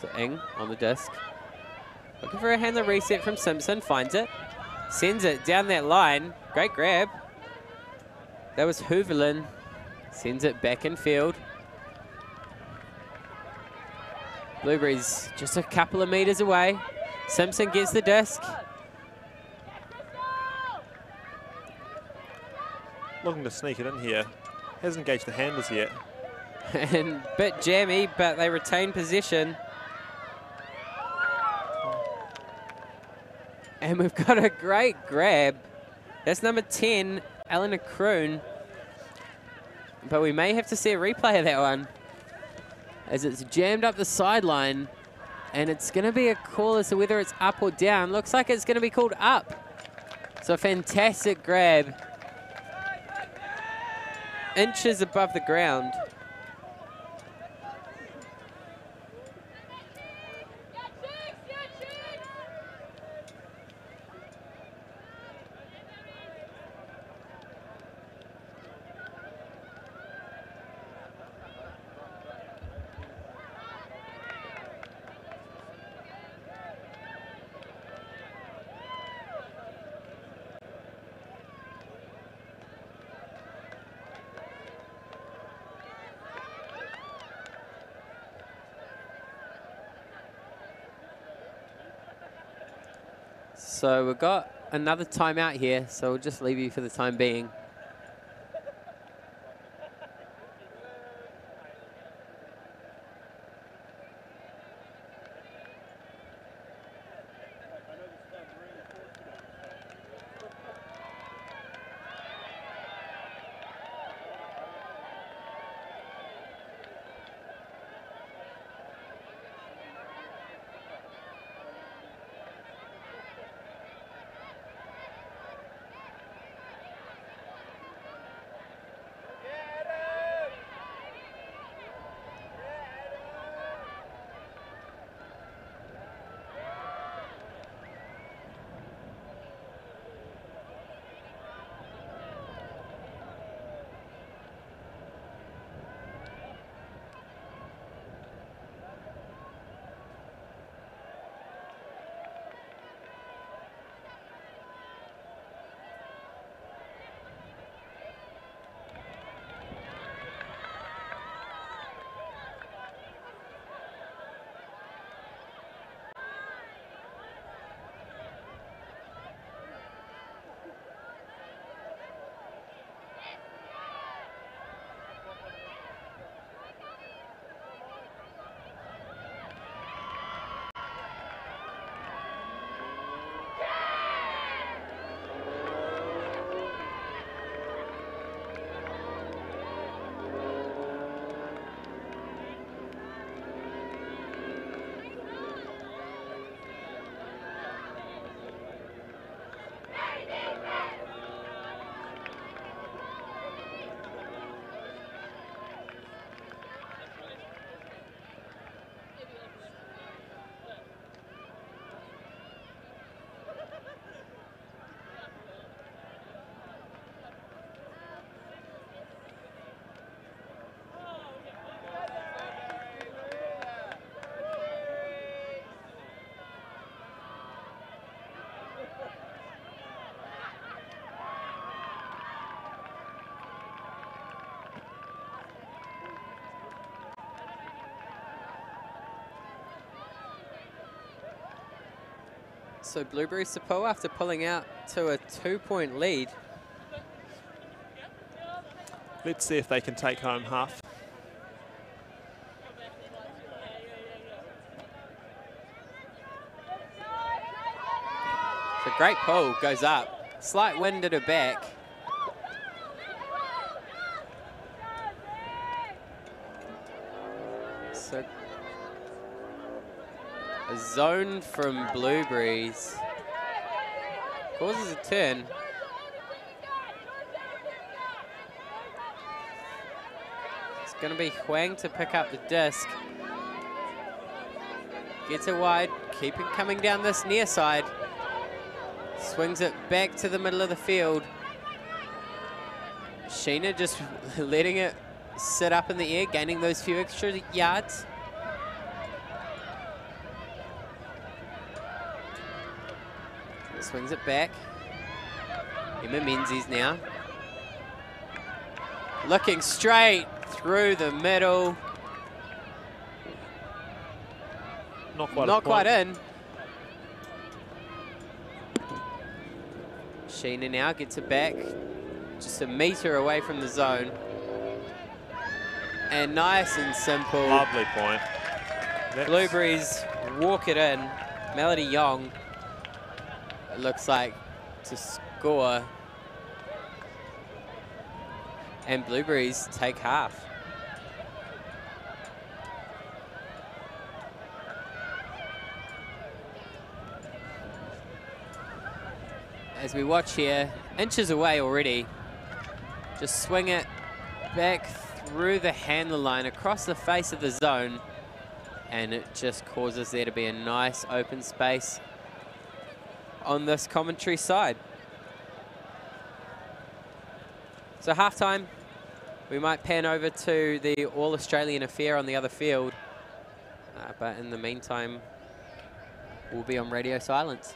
So Ing on the disc. Looking for a handler reset from Simpson. Finds it. Sends it down that line. Great grab. That was Hooverlin. Sends it back in field. Blueberries just a couple of meters away. Simpson gets the disc. Looking to sneak it in here. Hasn't engaged the handlers yet. And bit jammy, but they retain possession. And we've got a great grab. That's number 10, Eleanor Kroon. But we may have to see a replay of that one, as it's jammed up the sideline. And it's going to be a call as to whether it's up or down. Looks like it's going to be called up. So a fantastic grab. Inches above the ground. So we've got another timeout here, so we'll just leave you for the time being. So Blueberries to pull after pulling out to a 2-point lead. Let's see if they can take home half. It's a great pull, goes up. Slight wind at her back. So a zone from Blueberries causes a turn. It's going to be Huang to pick up the disc. Gets it wide, keep it coming down this near side. Swings it back to the middle of the field. Sheena just letting it sit up in the air, gaining those few extra yards. Swings it back. Emma Menzies now. Looking straight through the middle. Not quite in. Sheena now gets it back. Just a metre away from the zone. And nice and simple. Lovely point. Blueberries walk it in. Melody Young, it looks like, to score. And Blueberries take half. As we watch here, inches away already. Just swing it back through the handler line, across the face of the zone. And it just causes there to be a nice open space on this commentary side. So halftime, we might pan over to the All-Australian affair on the other field. But in the meantime, we'll be on radio silence.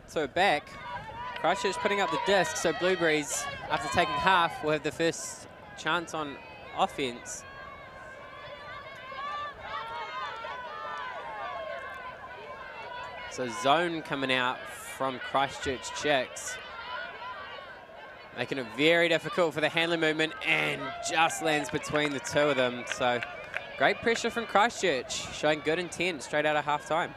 So back. Christchurch putting up the disc, so Blueberries, after taking half, will have the first chance on offense. So zone coming out from Christchurch Chicks, making it very difficult for the handling movement, and just lands between the two of them. So great pressure from Christchurch, showing good intent straight out of half-time.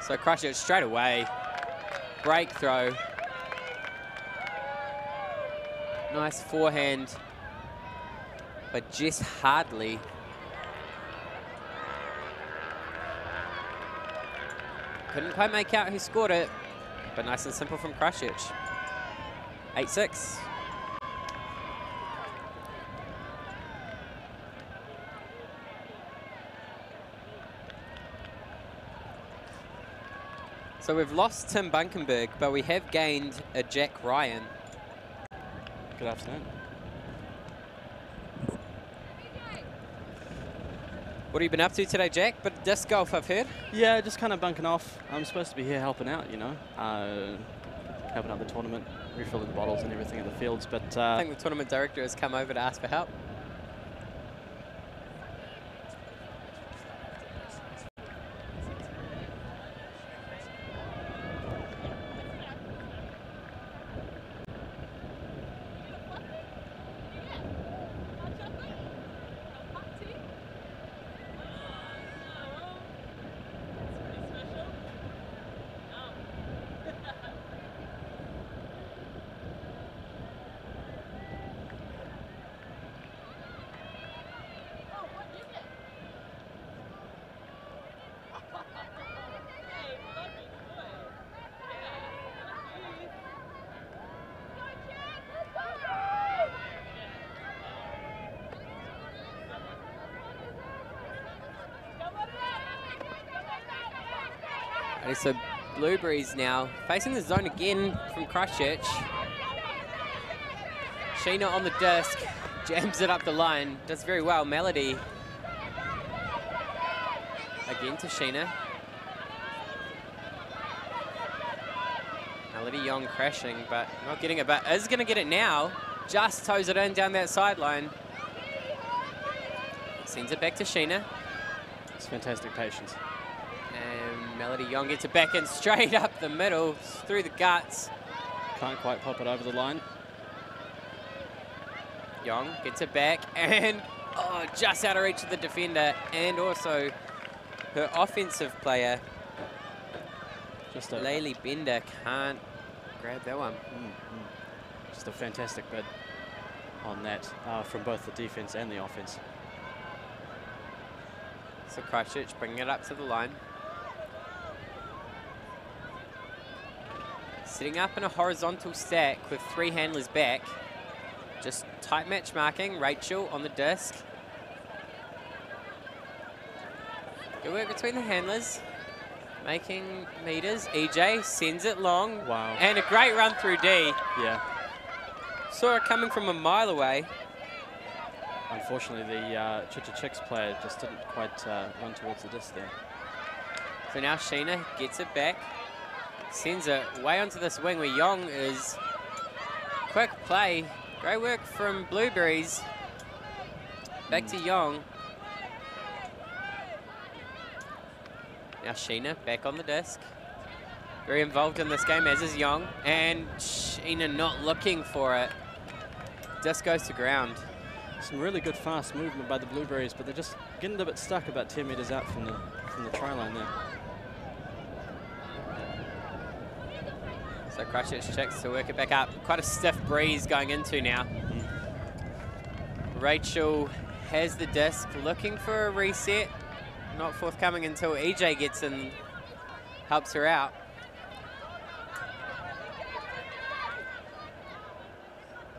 So Christchurch straight away, break throw. Nice forehand, but just hardly. Couldn't quite make out who scored it, but nice and simple from Christchurch. 8-6. So we've lost Tim Bunkenberg, but we have gained a Jack Ryan. Good afternoon. What have you been up to today, Jack? But disc golf, I've heard. Yeah, just kind of bunking off. I'm supposed to be here helping out, you know, helping out the tournament, refilling the bottles and everything at the fields. But I think the tournament director has come over to ask for help. So Blueberries now facing the zone again from Christchurch. Sheena on the disc, jams it up the line, does very well. Melody again to Sheena. Melody Young crashing, but not getting it, but is going to get it now. Just toes it in down that sideline. Sends it back to Sheena. it's fantastic patience. Melody Young gets it back in straight up the middle, through the guts. Can't quite pop it over the line. Young gets it back and just out of reach of the defender, and also her offensive player, Just a Laylee Bender, can't grab that one. Just a fantastic bid on that from both the defense and the offense. So Christchurch bringing it up to the line. Sitting up in a horizontal stack with three handlers back. Just tight match marking. Rachel on the disc. Good work between the handlers. Making meters. EJ sends it long. Wow. And a great run through D. Yeah. Saw it coming from a mile away. ChaCha Chicks player just didn't quite run towards the disc there. So now Sheena gets it back. Sends it way onto this wing where Young is. Quick play. Great work from Blueberries. Back to Young. Now Sheena back on the disc. Very involved in this game, as is Young. And Sheena not looking for it. Disc goes to ground. Some really good fast movement by the Blueberries, but they're just getting a bit stuck about 10 meters out from the try line there. So Christchurch Chicks to work it back up. Quite a stiff breeze going into now. Rachel has the disc, looking for a reset. Not forthcoming until EJ gets in, helps her out.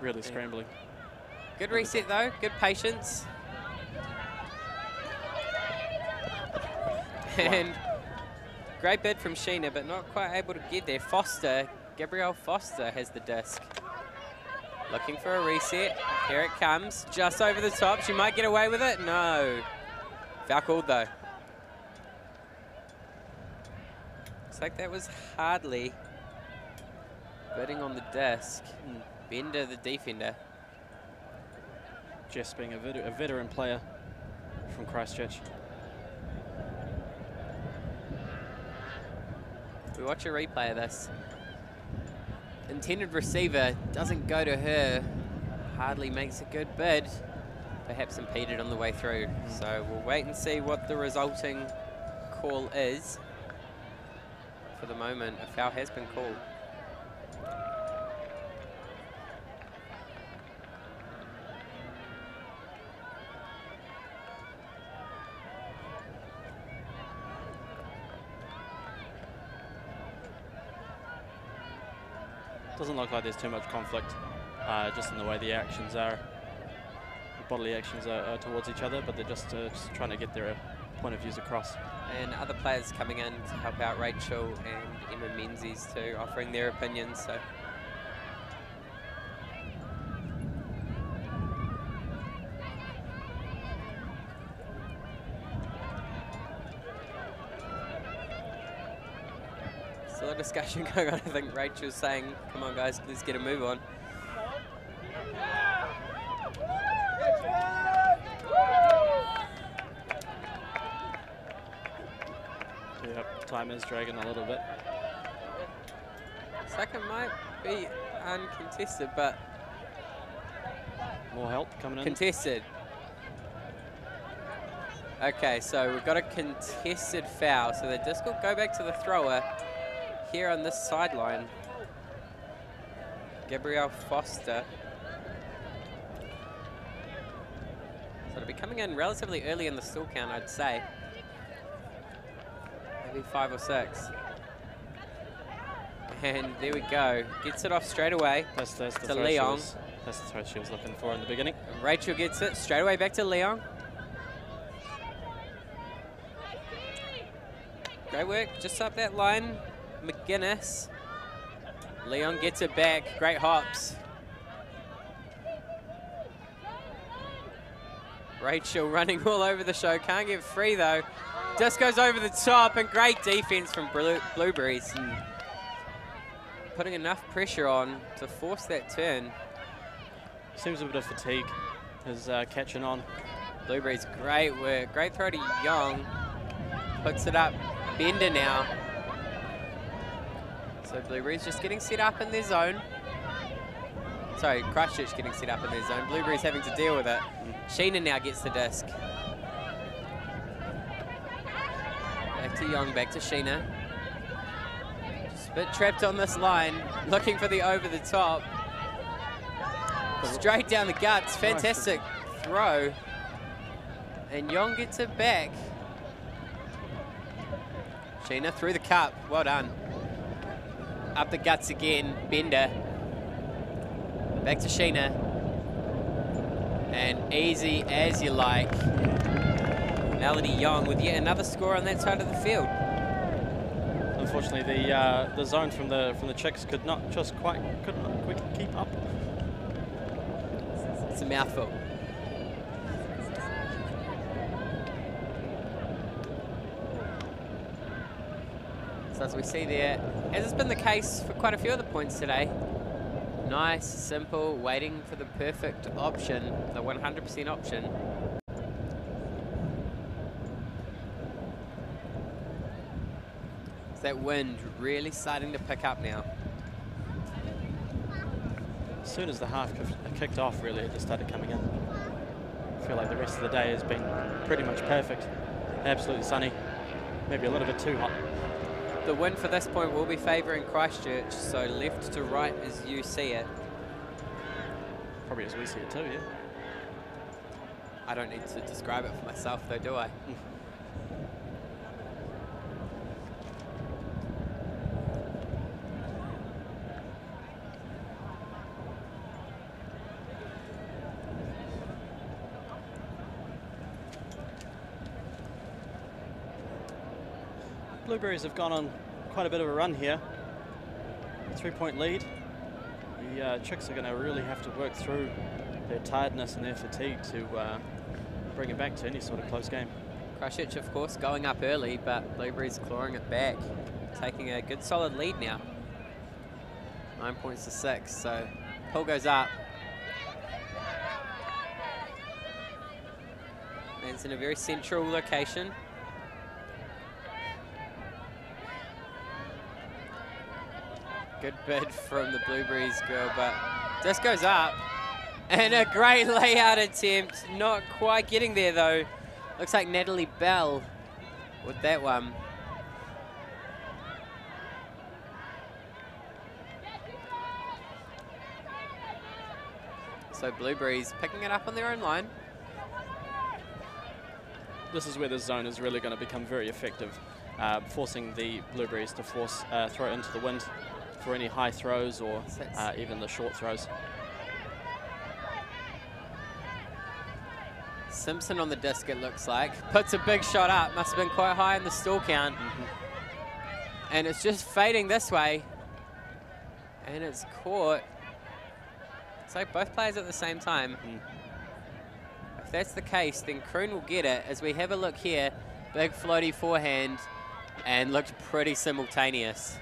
Really scrambling. Good reset though, good patience. And great bid from Sheena, but not quite able to get there. Gabrielle Foster has the disc. Looking for a reset. Here it comes. Just over the top. She might get away with it. No. Foul called, though. Looks like that was Hardley bidding on the disc. Bender, the defender. Jess being a veteran player from Christchurch. We watch a replay of this. Intended receiver doesn't go to her. Hardly makes a good bid. Perhaps impeded on the way through. So we'll wait and see what the resulting call is. For the moment, a foul has been called. Doesn't look like there's too much conflict, just in the way the actions are, the bodily actions are towards each other, but they're just trying to get their point of views across. And other players coming in to help out, Rachel and Emma Menzies too, offering their opinions. So still a discussion going on. I think Rachel's saying, come on guys, let's get a move on. Yep, time is dragging a little bit. Looks like it might be uncontested, but more help coming in. Contested. Okay, so we've got a contested foul, so the disc will go back to the thrower here on this sideline. Gabrielle Foster. So it'll be coming in relatively early in the still count, I'd say. Maybe 5 or 6. And there we go. Gets it off straight away. That's the to throw Leon. That's the throw she was looking for in the beginning. And Rachel gets it straight away back to Leon. Great work, just up that line. McGuinness. Leon gets it back. Great hops. Rachel running all over the show. Can't get free though. Just goes over the top, and great defense from Blueberries. Putting enough pressure on to force that turn. Seems a bit of fatigue is catching on. Blueberries, great work. Great throw to Young. Puts it up. Bender now. So Blueberries just getting set up in their zone. Sorry, Christchurch getting set up in their zone. Blueberries having to deal with it. Sheena now gets the disc. Back to Young, back to Sheena. Just a bit trapped on this line, looking for the over the top. Straight down the guts, fantastic throw. And Young gets it back. Sheena through the cup, well done. Up the guts again, Bender. Back to Sheena. And easy as you like. Melody Young with yet another score on that side of the field. Unfortunately, the zone from the Chicks couldn't quite keep up. It's a mouthful. So as we see there, as has been the case for quite a few of the points today, nice, simple, waiting for the perfect option, the 100% option. Is that wind really starting to pick up now? As soon as the half kicked off, really, it just started coming in. I feel like the rest of the day has been pretty much perfect. Absolutely sunny, maybe a little bit too hot. The wind for this point will be favouring Christchurch, so left to right as you see it. Probably as we see it too, yeah. I don't need to describe it for myself though, do I? Blueberries have gone on quite a bit of a run here. 3-point lead. The Chicks are going to really have to work through their tiredness and their fatigue to bring it back to any sort of close game. Christchurch, of course, going up early, but Blueberries clawing it back, taking a good solid lead now. 9 points to 6, so pull goes up. And it's in a very central location. Good bid from the Blueberries girl, but this goes up. And a great layout attempt. Not quite getting there, though. Looks like Natalie Bell with that one. So Blueberries picking it up on their own line. This is where the zone is really going to become very effective, forcing the Blueberries to throw it into the wind for any high throws or even the short throws. Simpson on the disc, it looks like. Puts a big shot up. Must have been quite high in the stall count. And it's just fading this way. And it's caught. It's like both players at the same time. If that's the case, then Kroon will get it. As we have a look here, big floaty forehand and looked pretty simultaneous.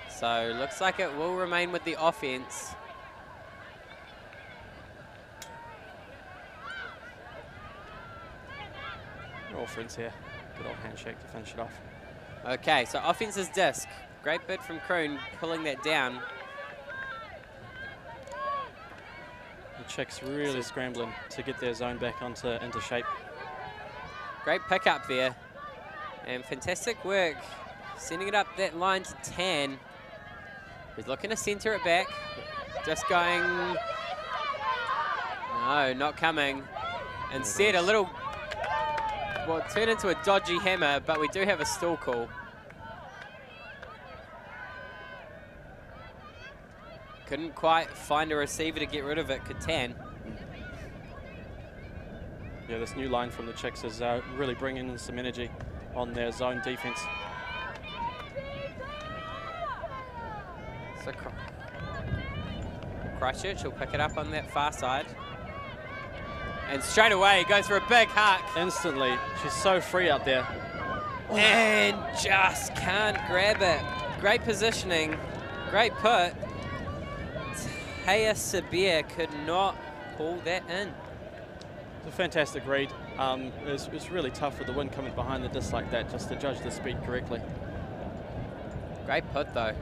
So looks like it will remain with the offense. We're all friends here. Good old handshake to finish it off. Okay, so offense's disc. Great bid from Kroon, pulling that down. The Chicks really scrambling to get their zone back into shape. Great pickup there. And fantastic work sending it up that line to Tan. He's looking to center it back. Just going... No, not coming. Instead, a little... Well, it turned into a dodgy hammer, but we do have a stall call. Couldn't quite find a receiver to get rid of it, could Tan. Yeah, this new line from the Chicks is really bringing in some energy on their zone defense. So Christchurch will pick it up on that far side. And straight away, goes for a big hack. Instantly, she's so free out there. And just can't grab it. Great positioning, great put. Taya Sabir could not pull that in. It's a fantastic read. It's really tough with the wind coming behind the disc like that, just to judge the speed correctly. Great put though.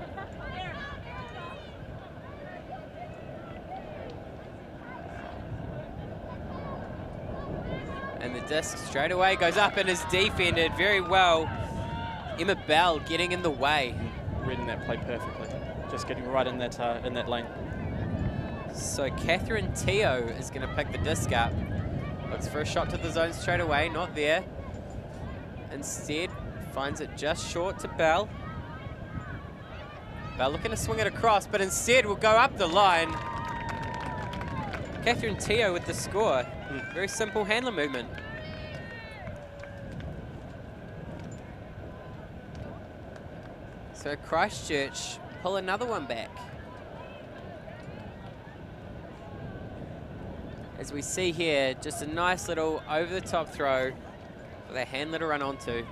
And the disc straight away goes up and is defended very well. Emma Bell getting in the way. Reading that play perfectly. Just getting right in that lane. So Catherine Teo is going to pick the disc up. Looks for a shot to the zone straight away, not there. Instead, finds it just short to Bell. Bell looking to swing it across, but instead will go up the line. Catherine Teo with the score. Very simple handler movement. So Christchurch pull another one back. As we see here, just a nice little over-the-top throw for the handler to run onto.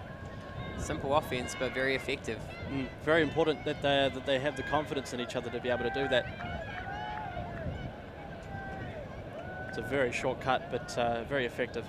Simple offense, but very effective. Very important that they have the confidence in each other to be able to do that. It's a very short cut, but very effective.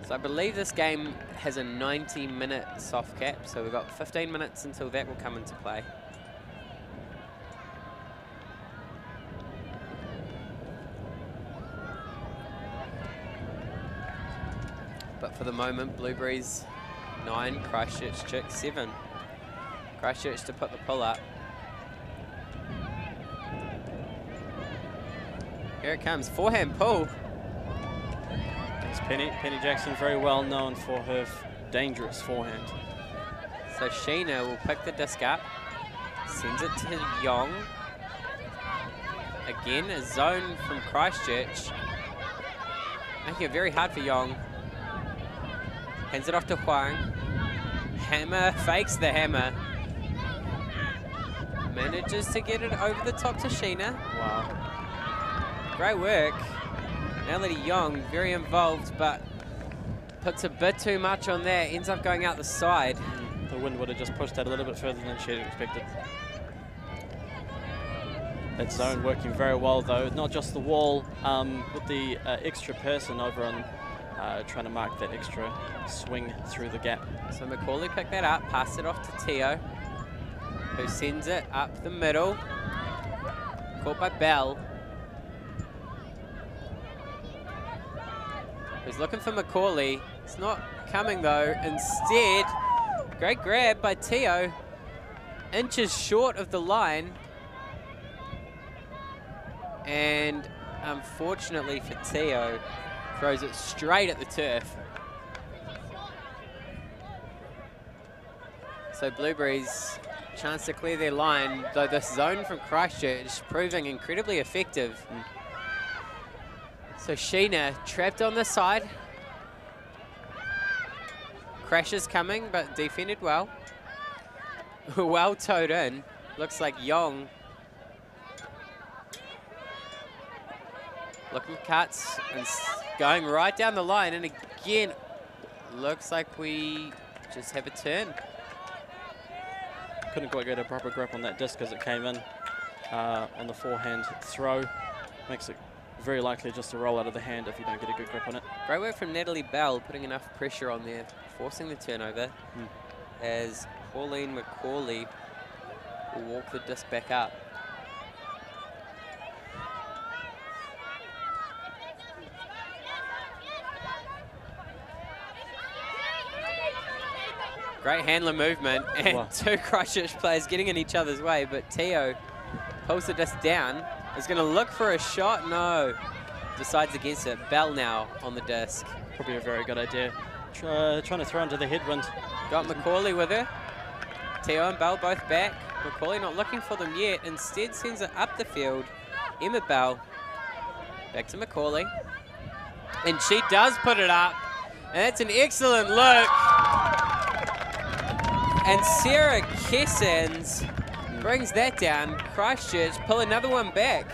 So I believe this game has a 90-minute soft cap, so we've got 15 minutes until that will come into play. But for the moment, Blueberries 9, Christchurch Chicks 7. Christchurch to put the pull up. Here it comes, forehand pull. It's Penny Jackson, very well known for her dangerous forehand. So Sheena will pick the disc up, sends it to Yong. Again, a zone from Christchurch, making it very hard for Yong. Hands it off to Huang. Hammer, fakes the hammer. Manages to get it over the top to Sheena. Wow. Great work. Now Lady Yong, very involved, but puts a bit too much on there. Ends up going out the side. The wind would have just pushed that a little bit further than she had expected. That zone working very well, though. Not just the wall, with the extra person over on trying to mark that extra swing through the gap. So Macaulay picked that up, passed it off to Teo, who sends it up the middle. Caught by Bell. Who's looking for Macaulay. It's not coming, though. Instead, great grab by Teo. Inches short of the line. And unfortunately for Teo, throws it straight at the turf. So Blueberries, chance to clear their line, though this zone from Christchurch proving incredibly effective. So Sheena trapped on the side. Crashes coming, but defended well. Well towed in. Looks like Yong. Looking cuts and going right down the line. And again, looks like we just have a turn. Couldn't quite get a proper grip on that disc as it came in on the forehand throw. Makes it very likely just to roll out of the hand if you don't get a good grip on it. Great work from Natalie Bell, putting enough pressure on there, forcing the turnover, as Pauline Macaulay will walk the disc back up. Great handler movement, and wow. Two Christchurch players getting in each other's way, but Teo pulls the disc down, is going to look for a shot, no, decides against it. Bell now on the disc. Probably a very good idea. Trying to throw into the headwind. Got Macaulay with her. Teo and Bell both back. Macaulay not looking for them yet, instead sends it up the field. Emma Bell, back to Macaulay. And she does put it up, and that's an excellent look. And Sarah Kessens brings that down. Christchurch pull another one back.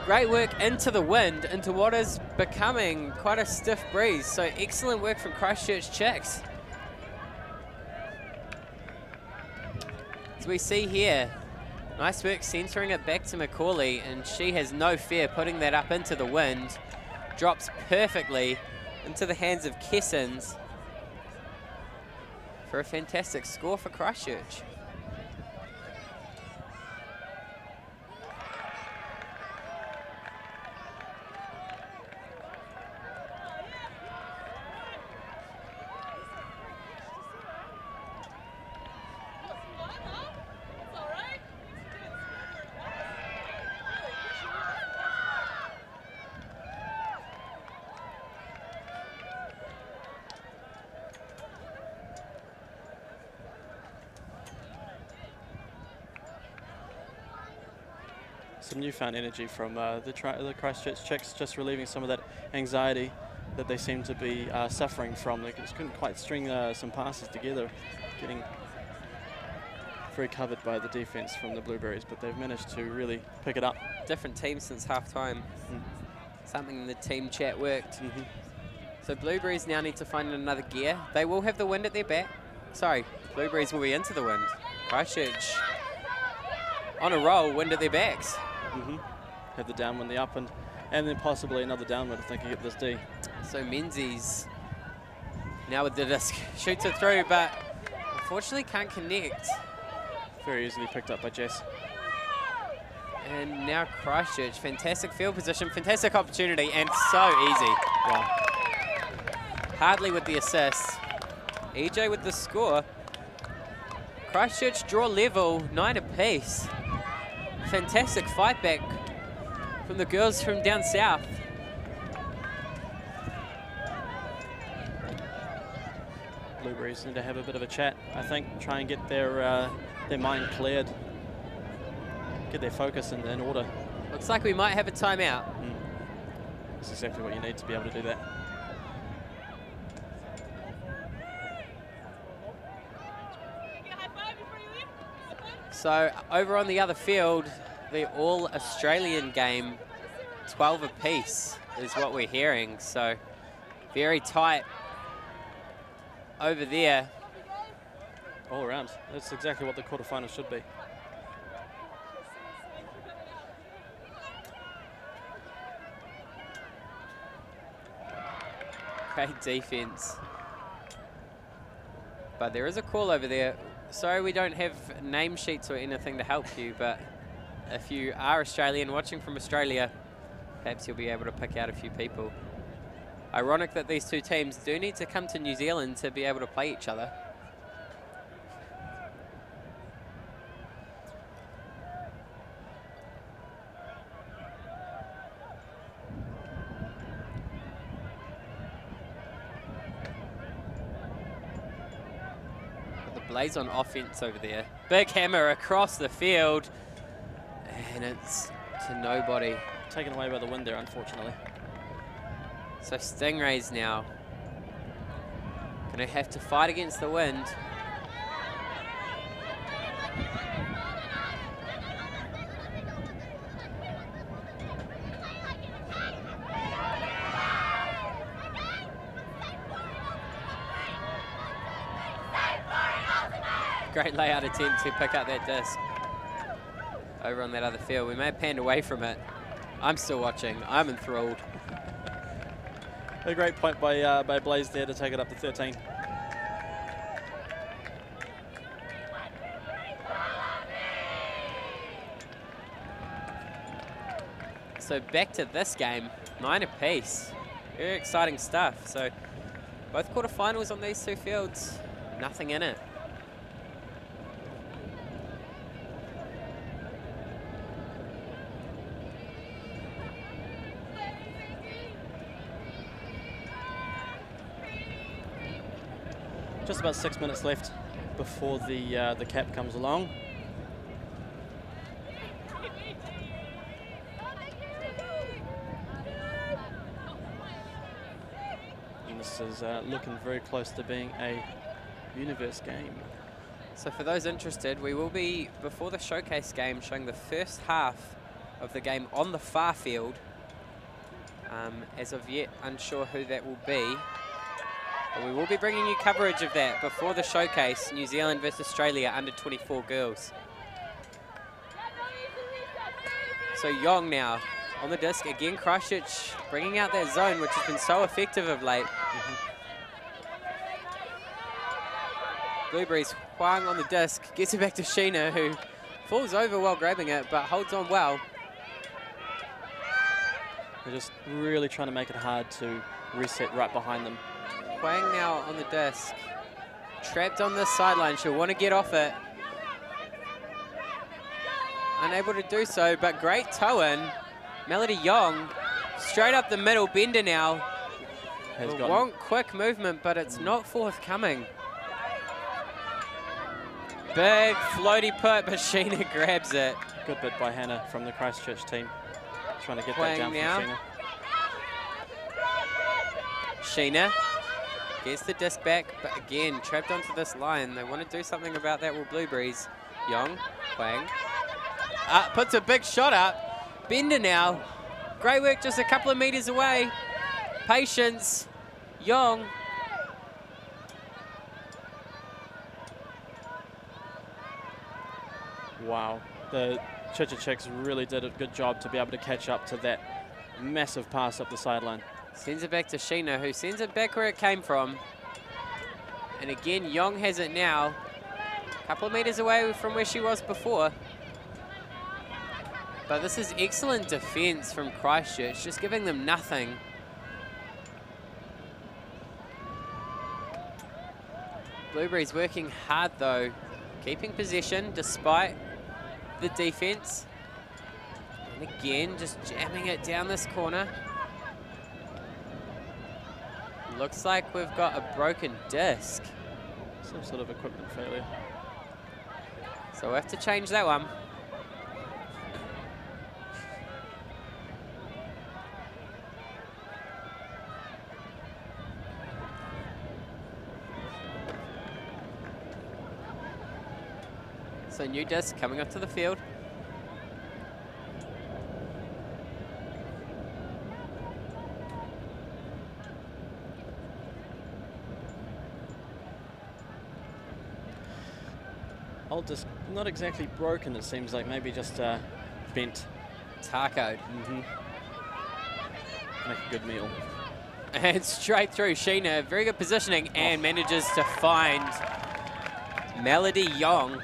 Great work into the wind, into what is becoming quite a stiff breeze. So excellent work from Christchurch Chicks. As we see here, nice work centering it back to Macaulay, and she has no fear putting that up into the wind. Drops perfectly into the hands of Kessens for a fantastic score for Christchurch. Some newfound energy from the Christchurch Chicks, just relieving some of that anxiety that they seem to be suffering from. They just couldn't quite string some passes together, getting very covered by the defense from the Blueberries, but they've managed to really pick it up. Different team since half-time. Something in the team chat worked. So Blueberries now need to find another gear. They will have the wind at their back. Sorry, Blueberries will be into the wind. Christchurch on a roll, wind at their backs. Have the downwind, the upwind, and then possibly another downwind if they can get this D. So Menzies now with the disc, shoots it through, but unfortunately can't connect. Very easily picked up by Jess. And now Christchurch, fantastic field position, fantastic opportunity, and so easy. Wow. Hardley with the assist. EJ with the score. Christchurch draw level, 9 apiece. fantastic fight back from the girls from down south. Blueberries need to have a bit of a chat, I think, try and get their mind cleared, get their focus in order. Looks like we might have a timeout. That's exactly what you need to be able to do that. So over on the other field, the all-Australian game, 12 apiece is what we're hearing. So very tight over there. All around. That's exactly what the quarterfinal should be. Great defense. But there is a call over there. Sorry we don't have name sheets or anything to help you, but if you are Australian watching from Australia, perhaps you'll be able to pick out a few people. Ironic that these two teams do need to come to New Zealand to be able to play each other. Blaze on offense over there. Big hammer across the field. And it's to nobody. Taken away by the wind there, unfortunately. So Stingrays now gonna have to fight against the wind. Great layout attempt to pick up that disc over on that other field. We may have panned away from it. I'm still watching. I'm enthralled. A great point by Blaze there to take it up to 13. So back to this game, 9 apiece. Very exciting stuff. So both quarterfinals on these two fields, nothing in it. Just about 6 minutes left before the cap comes along. And this is looking very close to being a universe game. So for those interested, we will be, before the showcase game, showing the first half of the game on the far field. As of yet, unsure who that will be. But we will be bringing you coverage of that before the showcase, New Zealand versus Australia under 24 girls. So Yong now on the disc. Again, Christchurch bringing out that zone, which has been so effective of late. Blueberries, Huang on the disc, gets it back to Sheena, who falls over while grabbing it, but holds on well. They're just really trying to make it hard to reset right behind them. Huang now on the disc. Trapped on this sideline. She'll want to get off it. Unable to do so, but great toe-in. Melody Yong, straight up the middle, Bender now. Want quick movement, but it's not forthcoming. Big floaty put, but Sheena grabs it. Good bit by Hannah from the Christchurch team. Trying to get Huang that down now. from Sheena gets the disc back, but again, trapped onto this line. They want to do something about that with Blueberries. Yong, Huang. Puts a big shot up. Bender now. Great work just a couple of meters away. Patience. Yong. Wow. The ChaCha Chicks really did a good job to be able to catch up to that massive pass up the sideline. Sends it back to Sheena, who sends it back where it came from. And again, Yong has it now. A couple of meters away from where she was before. But this is excellent defense from Christchurch, just giving them nothing. Blueberries working hard though, keeping possession despite the defense. And again, just jamming it down this corner. Looks like we've got a broken disc. Some sort of equipment failure. So we'll have to change that one. So new disc coming onto the field. Old disc, not exactly broken, it seems like, maybe just bent. Tacoed. Make a good meal. And straight through Sheena, very good positioning, and manages to find Melody Young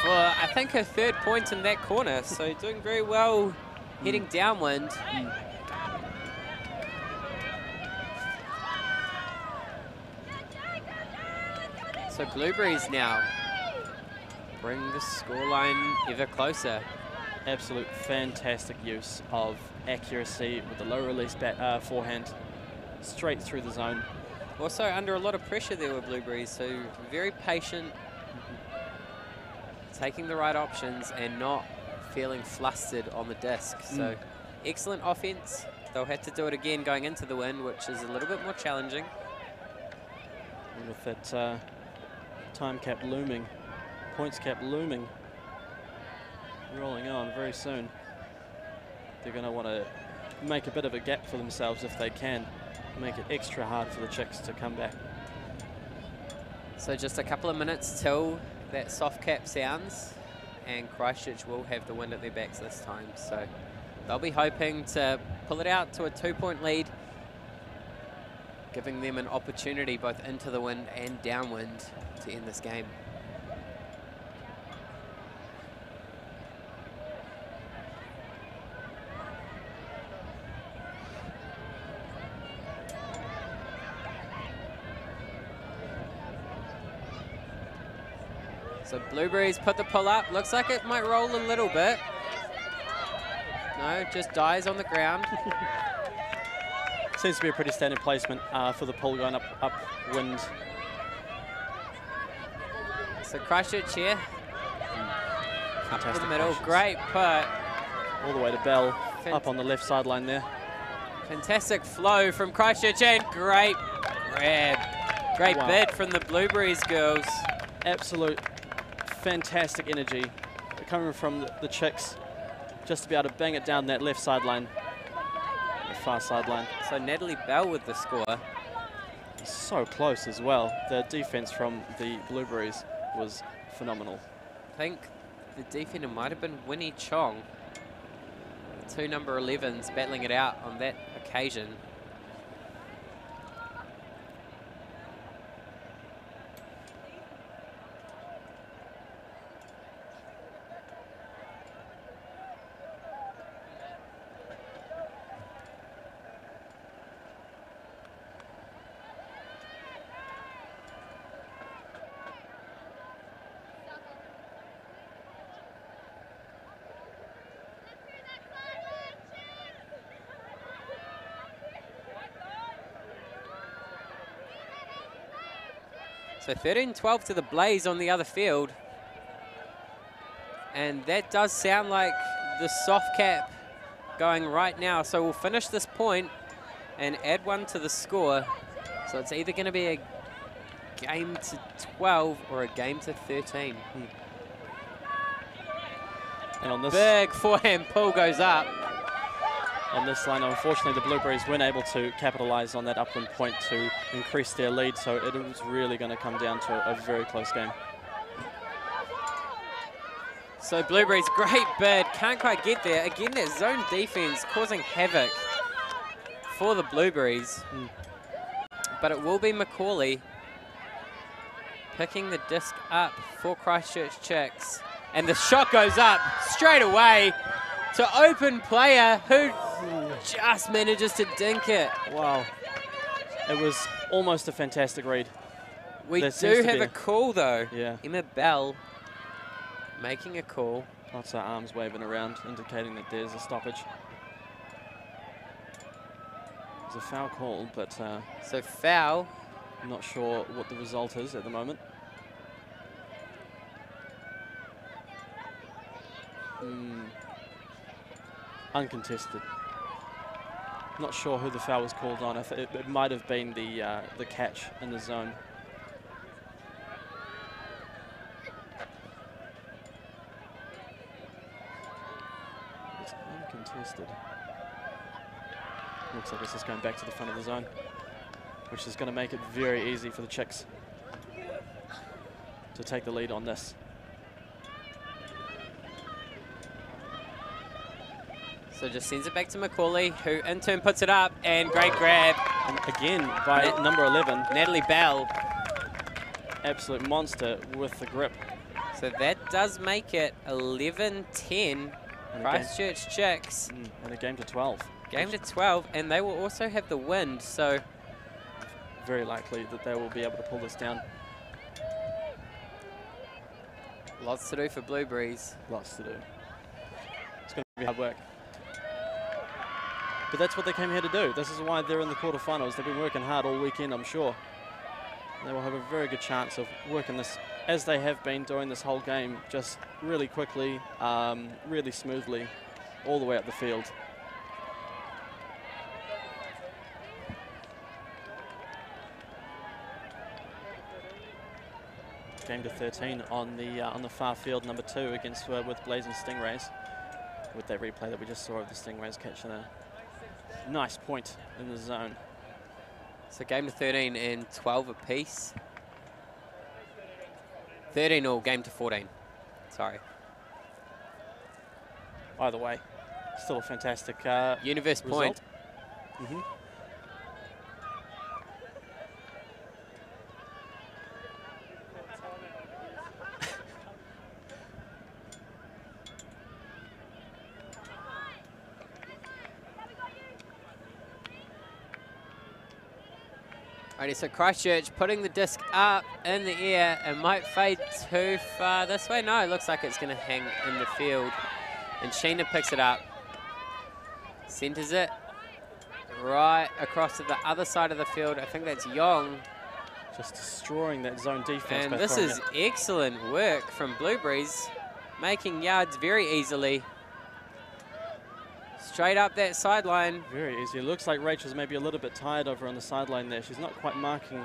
for, I think, her third point in that corner. So doing very well heading downwind. So Blueberries now bring the scoreline ever closer. Absolute fantastic use of accuracy with the low release forehand, straight through the zone. Also under a lot of pressure there with Blueberries, so very patient, taking the right options and not feeling flustered on the disc. So excellent offense. They'll have to do it again going into the wind, which is a little bit more challenging. And with that time cap looming, points cap looming, rolling on very soon, they're going to want to make a bit of a gap for themselves if they can, make it extra hard for the Chicks to come back. So just a couple of minutes till that soft cap sounds, and Christchurch will have the wind at their backs this time. So they'll be hoping to pull it out to a 2-point lead, giving them an opportunity both into the wind and downwind to end this game. So Blueberries put the pull up. Looks like it might roll a little bit. No, just dies on the ground. Seems to be a pretty standard placement for the pull going upwind. So Christchurch here. Up Fantastic the middle, patience. great put. All the way to Bell, up on the left sideline there. Fantastic flow from Christchurch, and great grab. Great bid from the Blueberries girls. Absolute fantastic energy coming from the Chicks, just to be able to bang it down that left sideline, the far sideline. So Natalie Bell with the score. So close as well. The defense from the Blueberries was phenomenal. I think the defender might have been Winnie Chong. The two number 11s battling it out on that occasion. So 13-12 to the Blaze on the other field. And that does sound like the soft cap going right now. So we'll finish this point and add one to the score. So it's either going to be a game to 12 or a game to 13. And on this big forehand pull goes up. On this line, unfortunately, the Blueberries weren't able to capitalize on that upwind point to increase their lead, so it was really going to come down to a very close game. So Blueberries, great bid, can't quite get there. Again, that zone defense causing havoc for the Blueberries. But it will be Macaulay picking the disc up for Christchurch Chicks. And the shot goes up straight away to open player who just manages to dink it. Wow. It was almost a fantastic read. We do have a call though. Yeah. Emma Bell making a call. Lots of arms waving around, indicating that there's a stoppage. There's a foul call, but So foul. I'm not sure what the result is at the moment. Uncontested. Not sure who the foul was called on. It might have been the catch in the zone. It's uncontested. Looks like it's just going back to the front of the zone, which is going to make it very easy for the Chicks to take the lead on this. So just sends it back to Macaulay, who in turn puts it up, and great grab. And again, by number 11, Natalie Bell. absolute monster with the grip. So that does make it 11-10. And Christchurch Chicks. And a game to 12. Game to 12, and they will also have the wind, so very likely that they will be able to pull this down. lots to do for Blueberries. Lots to do. It's going to be hard work. But that's what they came here to do. This is why they're in the quarterfinals. They've been working hard all weekend, I'm sure. They will have a very good chance of working this, as they have been doing this whole game, just really quickly, really smoothly, all the way up the field. Game to 13 on the far field, number 2 against with Blazing Stingrays, with that replay that we just saw of the Stingrays catching a nice point in the zone. So game to 13 and 12 apiece. 13 all, game to 14. Sorry. Either way, still a fantastic Universe result. Point. Alrighty, so Christchurch putting the disc up in the air. It might fade too far this way. No, it looks like it's going to hang in the field. And Sheena picks it up. Centers it right across to the other side of the field. I think that's Yong. Just destroying that zone defense. And this is excellent work from Blueberries, making yards very easily. Straight up that sideline. Very easy. It looks like Rachel's maybe a little bit tired over on the sideline there. She's not quite marking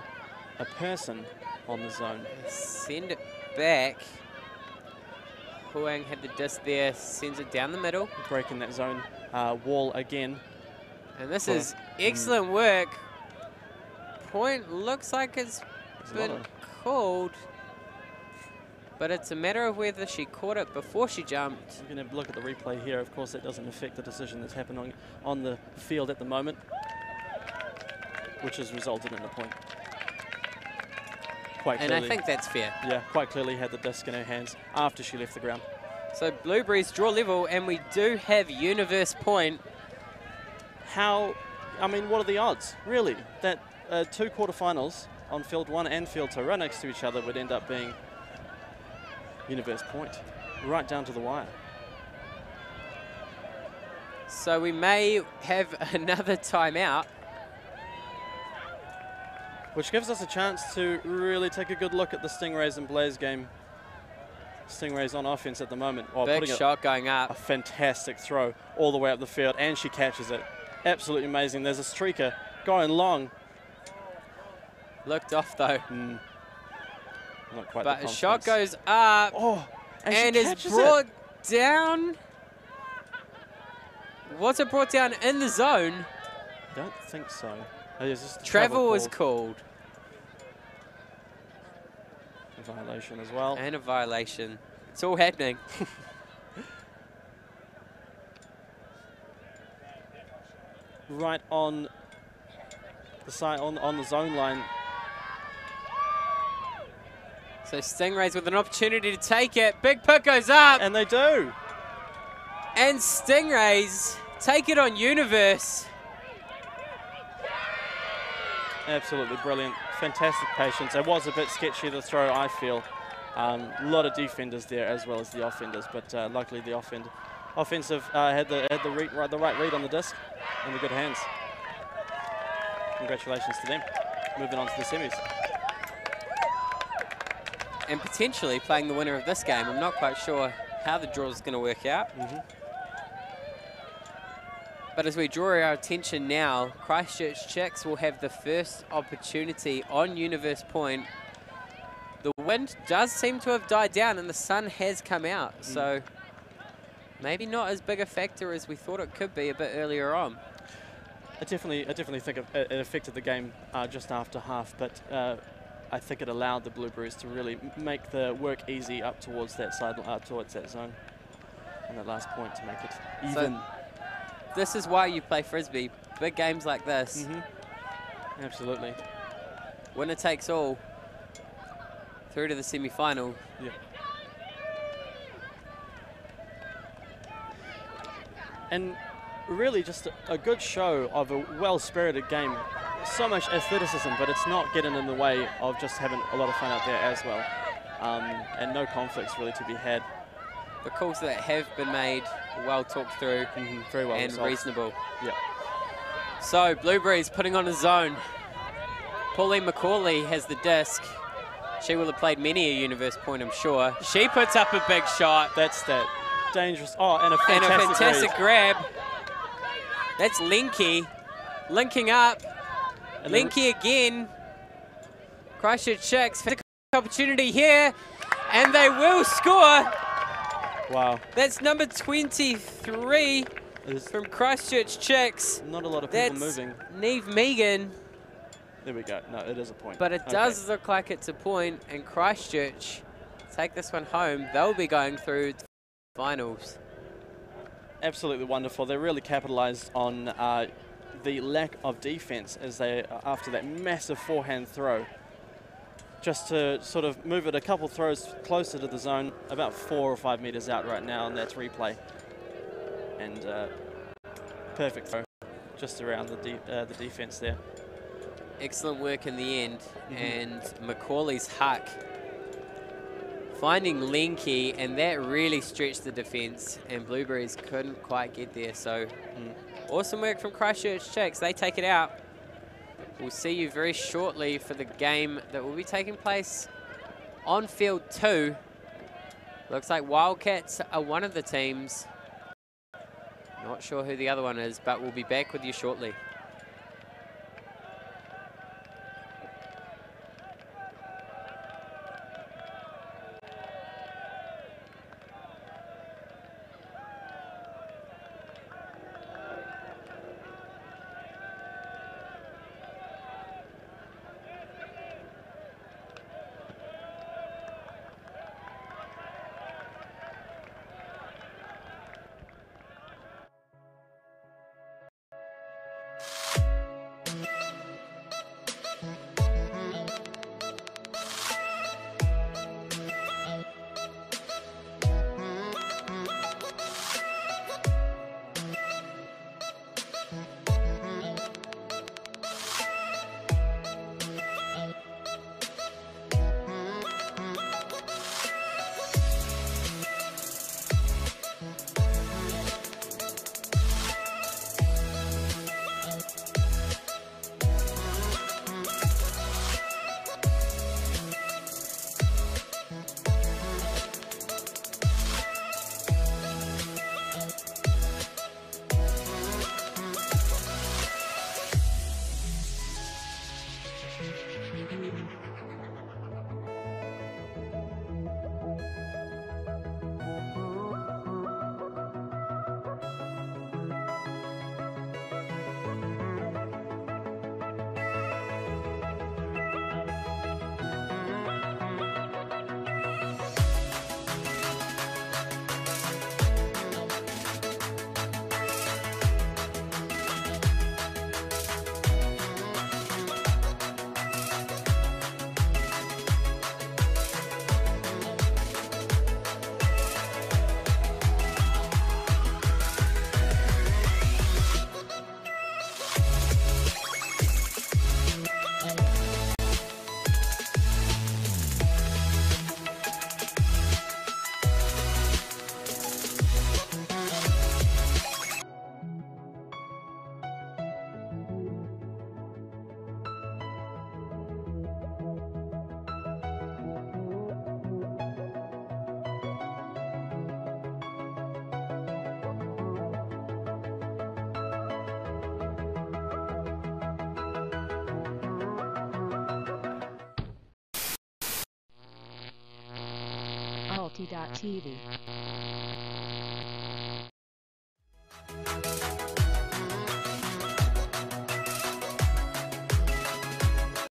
a person on the zone. Send it back. Huang had the disc there, sends it down the middle. Breaking that zone wall again. And this is excellent work. Point looks like it's been called, but it's a matter of whether she caught it before she jumped. We're going to look at the replay here. Of course, that doesn't affect the decision that's happening on the field at the moment, which has resulted in a point. Quite clearly. And I think that's fair. Yeah, quite clearly had the disc in her hands after she left the ground. So Blueberries draw level, and we do have Universe Point. How, I mean, what are the odds, really, that 2 quarterfinals on field 1 and field 2 right next to each other would end up being Universe Point, right down to the wire. So we may have another timeout. Which gives us a chance to really take a good look at the Stingrays and Blaze game. Stingrays on offense at the moment. Oh, Big shot going up. A fantastic throw all the way up the field, and she catches it. Absolutely amazing. There's a streaker going long. Looked off though. Not quite. But a shot goes up. Oh, and is brought down. Was it brought down in the zone? Don't think so. Oh, just travel was called. A violation as well. And a violation. It's all happening. Right on the side, on the zone line. So Stingrays with an opportunity to take it. Big putt goes up. And they do. And Stingrays take it on Universe. Absolutely brilliant. Fantastic patience. It was a bit sketchy, the throw, I feel. A lot of defenders there as well as the offenders, but luckily the offensive had the right read on the disc and the good hands. Congratulations to them. Moving on to the semis. And potentially playing the winner of this game. I'm not quite sure how the draw is going to work out. But as we draw our attention now, Christchurch Chicks will have the first opportunity on Universe Point. The wind does seem to have died down and the sun has come out. So maybe not as big a factor as we thought it could be a bit earlier on. I definitely think it affected the game just after half, but I think it allowed the Blueberries to really make the work easy up towards that side, towards that zone, and that last point to make it even. So this is why you play Frisbee. Big games like this. Absolutely. Winner takes all. Through to the semi-final. Yeah. And really just a good show of a well-spirited game. So much athleticism, but it's not getting in the way of just having a lot of fun out there as well. And no conflicts really to be had. The calls that have been made, well talked through, very well and resolved. reasonable. Yeah. So Blueberries putting on a zone. Pauline McCauley has the disc. She will have played many a Universe Point, I'm sure. She puts up a big shot. That's that dangerous. Oh, and a fantastic grab. That's Linky linking up. And Linky again. Christchurch Chicks for the opportunity here, and they will score. Wow. That's number 23 from Christchurch Chicks. Not a lot of people moving. Neve Megan. There we go. No, it is a point. But it does look like it's a point, and Christchurch take this one home. They'll be going through to finals. Absolutely wonderful. They really capitalized on the lack of defense as they, after that massive forehand throw, just to sort of move it a couple throws closer to the zone, about 4 or 5 meters out right now, and that's replay. And perfect throw just around the defense there. Excellent work in the end, and Macaulay's huck finding Linky, and that really stretched the defense, and Blueberries couldn't quite get there. So awesome work from Christchurch Chicks. They take it out. We'll see you very shortly for the game that will be taking place on field 2. Looks like Wildcats are one of the teams. Not sure who the other one is, but we'll be back with you shortly. ULTI.TV.